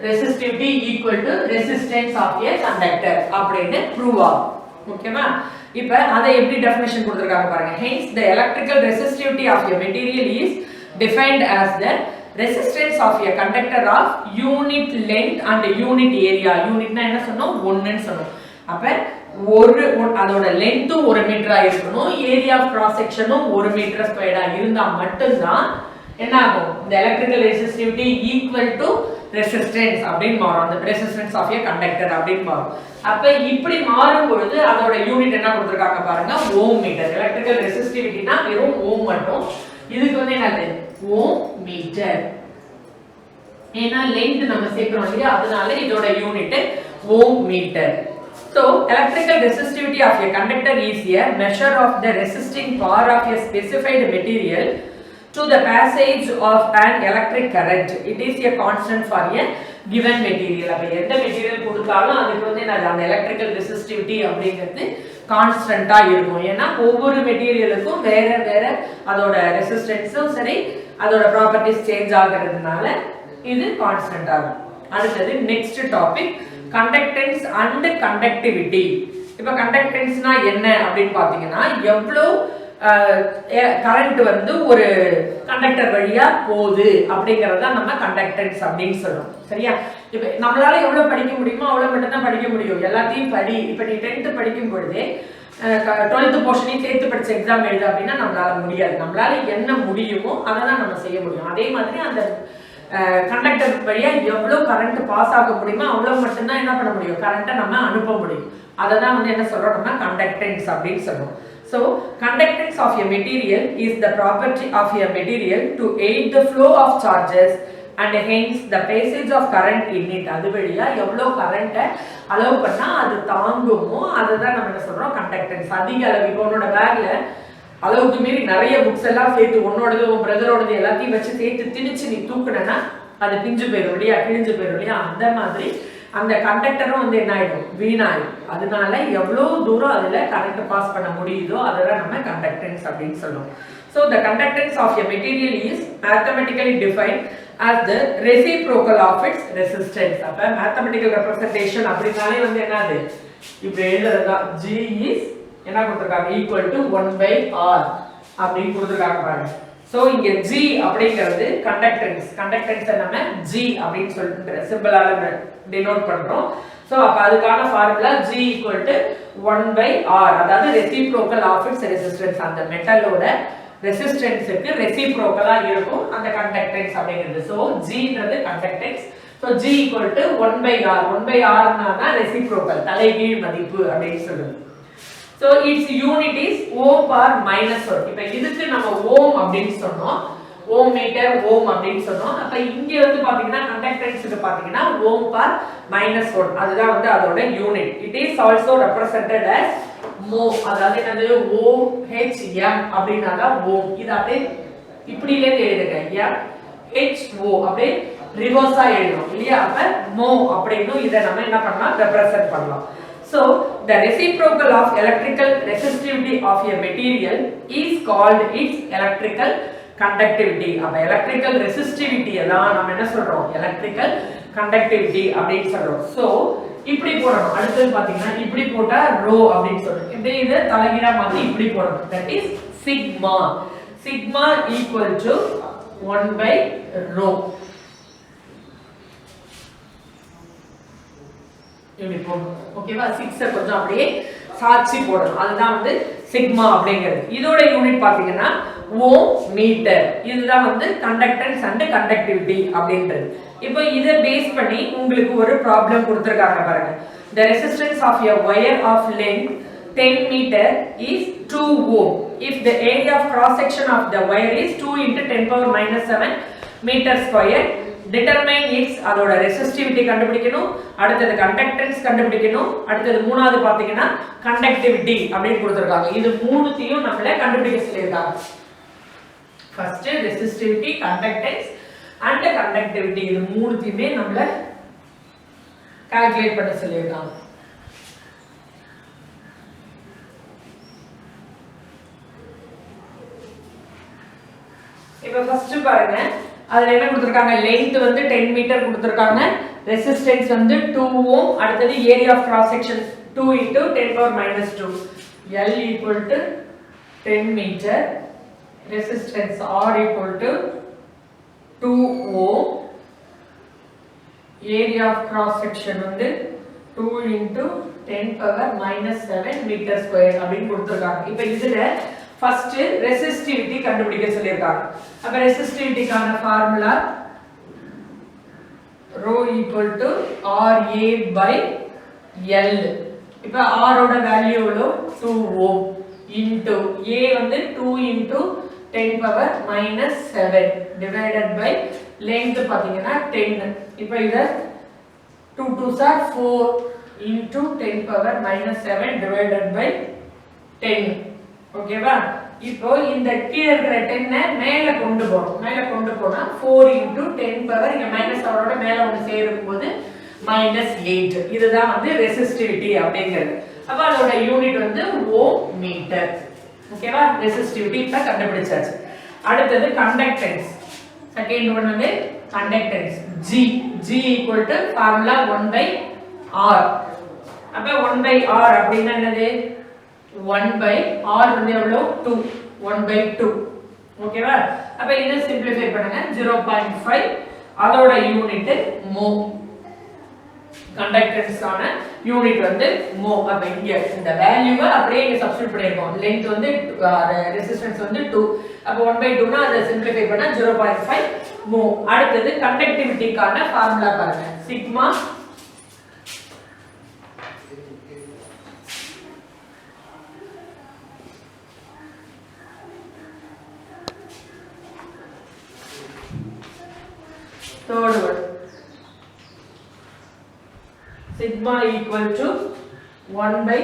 Speaker 1: resistivity equal to resistance of a conductor அப்படினு ப்ரூவ் ஆகும். ஓகேவா? இப்போ அதை எப்படி டெஃபினிஷன் கொடுத்திருக்காங்க பாருங்க. hence the electrical resistivity of a material is defined as the resistance of a conductor of unit length and unit area. யூனிட்னா என்ன சொன்னோம்? 1 ன்னு சொன்னோம். அப்ப அதோட லெந்த் 1 மீட்டரா இருக்கணும், ஏரியா ஆஃப் கிராஸ் செக்ஷனும் 1 மீட்டர் ஸ்கொயர்டா இருந்தா மட்டும் தான் என்ன ஆகும்? the electrical resistivity equal to resistance அப்படினு மாறும். அந்த resistance of a conductor அப்படினு மாறும். அப்ப இப்படி மாறும் பொழுது அதோட யூனிட் என்ன கொடுத்திருக்காங்க பாருங்க, ஓம் மீட்டர். எலக்ட்ரிக்கல் ரெசிஸ்டிவிட்டினா வெறும் ஓம் மட்டும். இதுக்கு வந்து என்னது? ஓம் மீட்டர். ஏனா லெந்த் நம்ம சேர்க்கிறோம் இல்லையா, அதனால இதோட unit Om metre. So electrical resistivity of a conductor is a measure of the resisting power of a specified material to the passage of an electric current. It is a constant for a given material. அப்ப எந்த material கொடுத்தாலும் அதுக்கு வந்து அந்த electrical resistivity அப்படிங்கிறது கான்ஸ்டன்ட்டா இருக்கும். ஏன்னா ஒவ்வொரு மெட்டீரியலுக்கும் வேற வேற அதோட ரெசிஸ்டன்ஸும் சரி அதோட ப்ராப்பர்ட்டிஸ் சேஞ்ச் ஆகிறதுனால இது கான்ஸ்டன்ட் ஆகும். அடுத்தது next topic conductance and conductivity. இப்போ கண்டக்டன்ஸ்னா என்ன அப்படின்னு பார்த்தீங்கன்னா எவ்வளோ கரண்ட் வந்து ஒரு கண்டக்டர் வழியா போகுது அப்படிங்கறத நம்ம கண்டக்டன்ஸ் அப்படின்னு சொல்றோம். சரியா? இப்ப நம்மளால எவ்வளவு படிக்க முடியுமோ அவ்வளவு மட்டும் தான் படிக்க முடியும். எல்லாத்தையும் படி. இப்ப நீ 10th படிக்கும் பொழுதே 12th போர்ஷனையும் சேர்த்து படிச்ச எக்ஸாம் எழுது அப்படின்னா நம்மளால முடியாது. நம்மளால என்ன முடியுமோ அதை தான் நம்ம செய்ய முடியும். அதே மாதிரி அந்த கண்டக்டர் வழியா எவ்வளவு கரண்ட் பாஸ் ஆக முடியுமோ அவ்வளவு மட்டும்தான் என்ன பண்ண முடியும்? கரண்ட்டை நம்ம அனுப்ப முடியும். அதை தான் வந்து என்ன சொல்றோம்? நம்ம கண்டக்டன்ஸ் அப்படின்னு சொல்றோம். So, conductance of a material is the property of a material to aid the flow of charges and hence the passage of current in it. அது வழியா எவ்வளவு கரண்ட்டை அலோவ் பண்ணா அது தாங்குமோ அதை தான் நம்ம என்ன சொல்றோம்? கண்டக்டன்ஸ். அதிக அளவு இப்போ உன்னோட பேக்ல அளவுக்கு மீறி நிறைய புக்ஸ் எல்லாம் சேர்த்து உன்னோடது உன் பிரதரோடது எல்லாத்தையும் வச்சு சேர்த்து திணிச்சு நீ தூக்குனா அது பிஞ்சு போயிடும் இல்லையா, கிழிஞ்சு போயிடும் இல்லையா? அந்த மாதிரி அந்த கண்டக்டரும் வந்து என்ன ஆயிடும்? வீணாயிடும். அதனால எவ்வளவு தூரம் அதுல கரண்ட் பாஸ் பண்ண முடியுதோ அதெல்லாம் நம்ம கண்டக்டன்ஸ் அப்படின்னு சொல்லுவோம். So the conductance of a material is mathematically defined as the reciprocal of its resistance. அப்ப mathematical representation அப்படினாலே வந்து என்னது? இப்படி எழுதுறதா G is என்ன கொடுத்திருக்காங்க? equal to 1 by R அப்படின்னு கொடுத்திருக்காங்க பாருங்க. So இங்க G அப்படிங்கிறது கண்டக்டன்ஸ். கண்டக்டன்ஸை நம்ம G அப்படின்னு சொல்லிட்டு சிம்பிளால டினோட் பண்றோம். So அப்ப அதுக்கான formula G equal to 1 by R. அதாவது reciprocal of its resistance. அந்த மெட்டலோட ரெசிஸ்டன்ஸுக்கு ரெசிப்ரோக்கலா இருக்கும் அந்த கண்டக்டன்ஸ் அப்படிங்கிறது. So Gன்றது conductance. So G equal to 1 by R. 1 by R னா ரெசிப்ரோக்கல், தலைகீழ் மதிப்பு அப்படின்னு சொல்லுது. So its unit is ohm per minus 1. இப்போ இதுக்கு நம்ம ஓம் அப்படின்னு சொன்னோம், ஓம் மீட்டர் ஓம் அப்படின்னு சொன்னோம். அப்ப இங்க வந்து பாத்தீங்கன்னா கண்டக்டன்ஸ்க்கு பாத்தீங்கன்னா ஓம் per minus 1 அதுதான் வந்து அதோட unit. It is also represented as மோ, அதாவது என்னது OHM அப்படினால ஓம். இது அப்படியே இப்படியே எழுதுங்க. MHO அப்படியே ரிவர்ஸா எழுதணும் இல்லையா? அப்ப மோ அப்படினு இத நம்ம என்ன பண்ணலாம் ரெப்ரசன்ட் பண்ணலாம். So the reciprocal of electrical resistivity of a material is called its electrical conductivity. அப்ப electrical resistivity எல்லாம் நம்ம என்ன சொல்றோம்? electrical conductivity அப்படினு சொல்றோம். So இப்படி போடணும். அடுத்து பாத்தீங்கன்னா இப்படி போட்டா rho அப்படினு சொல்றோம். இப்படி இத தலைகீழா மாத்தி இப்படி போடணும். That is sigma. Sigma equal to 1 by rho. இப்படி போடணும். ஓகேவா? 6 கொஞ்சம் அப்படியே சாட்சி போடணும். அதுதான் வந்து சிக்மா அப்படிங்கிறது. இதோட யூனிட் பாத்தீங்கன்னா ஓம் மீட்டர். இதுதான் வந்து கண்டக்டன்ஸ் அண்ட் கண்டக்டிவிட்டி அப்படின்றது. இப்போ இத பேஸ் பண்ணி உங்களுக்கு ஒரு ப்ராப்ளம் கொடுத்திருக்காங்க பாருங்க. The resistance of a wire of length 10 meter is 2 ohm if the area of cross section of the wire is 2 into 10 power minus 7 meter square. Determine its அதோட resistivity கண்டுபிடிக்கணும், அடுத்து கண்டக்டன்ஸ் கண்டுபிடிக்கணும், அடுத்து மூணாவது பாத்தீங்கன்னா கண்டக்டிவிட்டி அப்படி கொடுத்திருக்காங்க. இது மூணுத்தையும் நம்மள கண்டுபிடிக்க சொல்லிருக்காங்க. First resistivity, conductance and conductivity இது மூணுத்தையுமே நம்மள கால்குலேட் பண்ண சொல்லிருக்காங்க. இப்போ ஃபர்ஸ்ட் பாருங்க, அதுல என்ன கொடுத்திருக்காங்க? லெந்த் வந்து 10 மீட்டர் கொடுத்திருக்காங்க, ரெசிஸ்டன்ஸ் வந்து 2 ஓம், அடுத்து area of cross section 2 into 10 power minus 2. L equal to 10 meter, resistance R equal to 2 ohm, area of cross section வந்து 2 into 10 power minus 7 meter square அப்படினு கொடுத்திருக்காங்க. இப்போ இதுல ஃபர்ஸ்ட் ரெசிஸ்டிவிட்டி கண்டுபிடிக்க சொல்லிருக்காங்க. அப்ப ரெசிஸ்டிவிட்டிக்கான formula rho equal to RA by L. இப்போ R ஓட வேல்யூ எவ்வளவு? 2 ohm into A வந்து 2 into 10 power minus 7 divided by length பாத்தீங்கன்னா 10. இப்போ இத 2 2s are 4 into 10 power minus 7 divided by 10. ஓகேவா? இப்போ இந்த கீழ இருக்கிற 10 மேல கொண்டு போறோம். மேல கொண்டு போனா 4 into 10 பவர் இங்க மைனஸ் அவரோட மேல வந்து சேரும்போது -8. இதுதான் வந்து ரெசிஸ்டிவிட்டி அப்படிங்கிறது. அப்ப அதோட யூனிட் வந்து ஓம் மீட்டர். ஓகேவா? ரெசிஸ்டிவிட்டி இப்ப கண்டுபிடிச்சாச்சு. அடுத்து கண்டக்டன்ஸ். செகண்ட் ஒன் வந்து conductance G. G equal to formula 1/R. அப்ப 1/R அப்படினா என்னது? 1 by R வந்து எவ்வளவு? 2. 1/2. ஓகேவா? அப்ப இத சிம்பிளிஃபை பண்ணுங்க. 0.5 அதோட யூனிட் மோ. கண்டக்டன்ஸ் ஆன யூனிட் வந்து மோ. அப்ப இங்க இந்த வேல்யூவை அப்படியே இங்க சப்ஸ்டிட்யூட் பண்ணிருக்கோம். லெந்த் வந்து ரெசிஸ்டன்ஸ் வந்து 2. அப்ப 1/2 னா அத சிம்பிளிஃபை பண்ணா 0.5 மோ. அடுத்து கண்டக்டிவிட்டிக்கான ஃபார்முலா பாருங்க. Sigma third one sigma equal to 1 by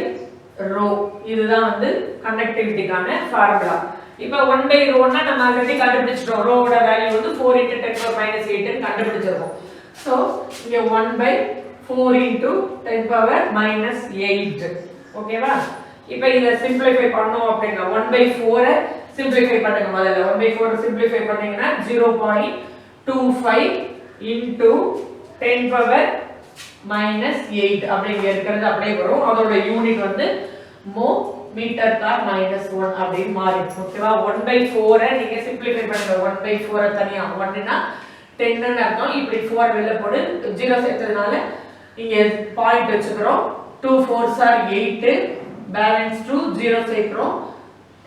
Speaker 1: rho. இதுதான் வந்து கண்டக்டிவிட்டிக்கான ஃபார்முலா. இப்போ 1 by rho னா நம்ம ஆல்ரெடி கண்டுபிடிச்சிட்டோம். rho ஓட வேல்யூ வந்து 4 into 10 power minus 8 ன்னு கண்டுபிடிச்சிருக்கோம். சோ இங்க 1 by 4 into 10 power minus 8. ஓகேவா? இப்போ இத சிம்பிளிஃபை பண்ணோம் அப்படினா 1 by 4 சிம்பிளிஃபை பண்ணுங்க. முதல்ல 1 by 4 சிம்பிளிஃபை பண்ணீங்கன்னா 0.25 into 10 power minus 8 அப்படிங்க இருக்கிறது அப்படியே வரும். அதோட யூனிட் வந்து மோ மீட்டர் கார் -1 அப்படி மாறிடும். ஓகேவா? 1/4 நீங்க சிம்பிளிஃபை பண்ணுங்க. 1/4 தனியா 1 னா 10 ன்னு அர்த்தம். இப்படி 4 வெளில போடு 0 சேர்த்ததுனால இங்க பாயிண்ட் வெச்சுக்கிறோம். 2 4s are 8 பேலன்ஸ் 2 0 சேர்க்கிறோம்.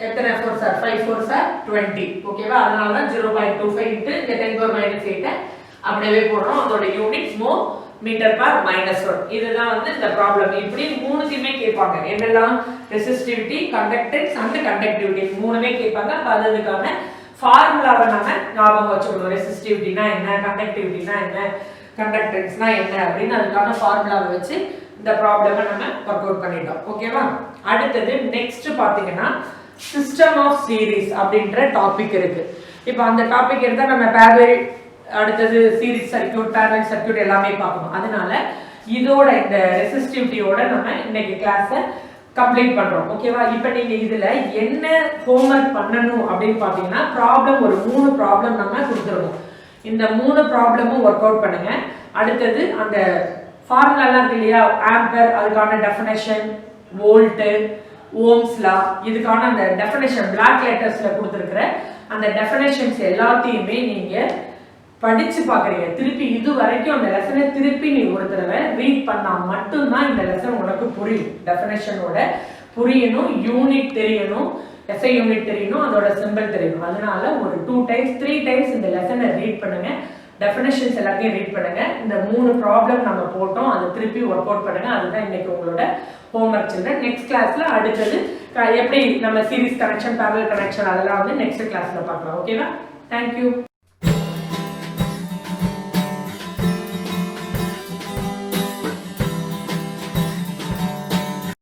Speaker 1: எத்தனை 4s are 5 4s are 20. ஓகேவா? அதனால தான் 0.25 into 10 power minus 8 அப்படியே போடுறோம். அதோட யூனிட் மோ மீட்டர் பர் -1. இதுதான் வந்து இந்த ப்ராப்ளம். இப்படி மூணுத்தையுமே கேட்பாங்க. என்னெல்லாம்? ரெசிஸ்டிவிட்டி, கண்டக்டன்ஸ் அண்ட் கண்டக்டிவிட்டி மூணுமே கேட்பாங்க. அதுக்கான ஃபார்முலாவை நம்ம ஞாபகம் வச்சுக்கணும். ரெசிஸ்டிவிட்டினா என்ன, கண்டக்டிவிட்டினா என்ன, கண்டக்டன்ஸ்னா என்ன அப்படின்னு அதுக்கான ஃபார்முலாவை வச்சு இந்த ப்ராப்ளமை நம்ம ஒர்க் அவுட் பண்ணிட்டோம். ஓகேவா? அடுத்தது நெக்ஸ்ட் பாத்தீங்கன்னா சிஸ்டம் ஆஃப் சீரிஸ் அப்படின்ற டாபிக் இருக்கு. இப்போ அந்த டாபிக் எடுத்தா நம்ம பேரலல், அடுத்தது சீரிஸ் சர்க்யூட், பேரலல் சர்க்யூட் எல்லாமே பார்க்கணும். அதனால இதோட இந்த ரெசிஸ்டிவிட்டியோட நம்ம இன்னைக்கு கிளாஸை கம்ப்ளீட் பண்றோம். ஓகேவா? இப்போ நீங்க இதுல என்ன ஹோம்வொர்க் பண்ணணும் அப்படின்னு பாத்தீங்கன்னா ப்ராப்ளம் ஒரு 3 ப்ராப்ளம் நம்ம கொடுத்துருவோம். இந்த 3 ப்ராப்ளமும் ஒர்க் அவுட் பண்ணுங்க. அடுத்தது அந்த ஃபார்முலாலாம் இருக்கு இல்லையா, ஆம்பர், அதுக்கான டெஃபினேஷன், வோல்ட், ஓம்ஸ் லா, இதுக்கான அந்த டெஃபினேஷன் பிளாக் லெட்டர்ஸ்ல கொடுத்துருக்கிற அந்த டெஃபினேஷன்ஸ் எல்லாத்தையுமே நீங்க படிச்சு பாக்குறீங்க. திருப்பி இது வரைக்கும் அந்த லெசனை திருப்பி நீ ஒரு தடவை ரீட் பண்ணா மட்டும்தான் இந்த லெசன் உனக்கு புரியும். டெஃபினேஷனோட புரியணும், யூனிட் தெரியணும், எஸ்ஐ யூனிட் தெரியணும், அதோட சிம்பிள் தெரியணும். அதனால ஒரு 2 டைம்ஸ் 3 டைம்ஸ் இந்த லெசனை ரீட் பண்ணுங்க. டெஃபினேஷன்ஸ் எல்லாத்தையும் ரீட் பண்ணுங்க. இந்த 3 ப்ராப்ளம் நம்ம போட்டோம், அதை திருப்பி ஒர்க் அவுட் பண்ணுங்க. அதுதான் இன்னைக்கு உங்களோட ஹோம்வொர்க் சில்ட்ரன். நெக்ஸ்ட் கிளாஸ்ல அடுத்தது எப்படி நம்ம சீரிஸ் கனெக்ஷன், பேரலல் கனெக்ஷன் அதெல்லாம் வந்து நெக்ஸ்ட் கிளாஸ்ல பார்க்கலாம். ஓகேவா? தேங்க்யூ.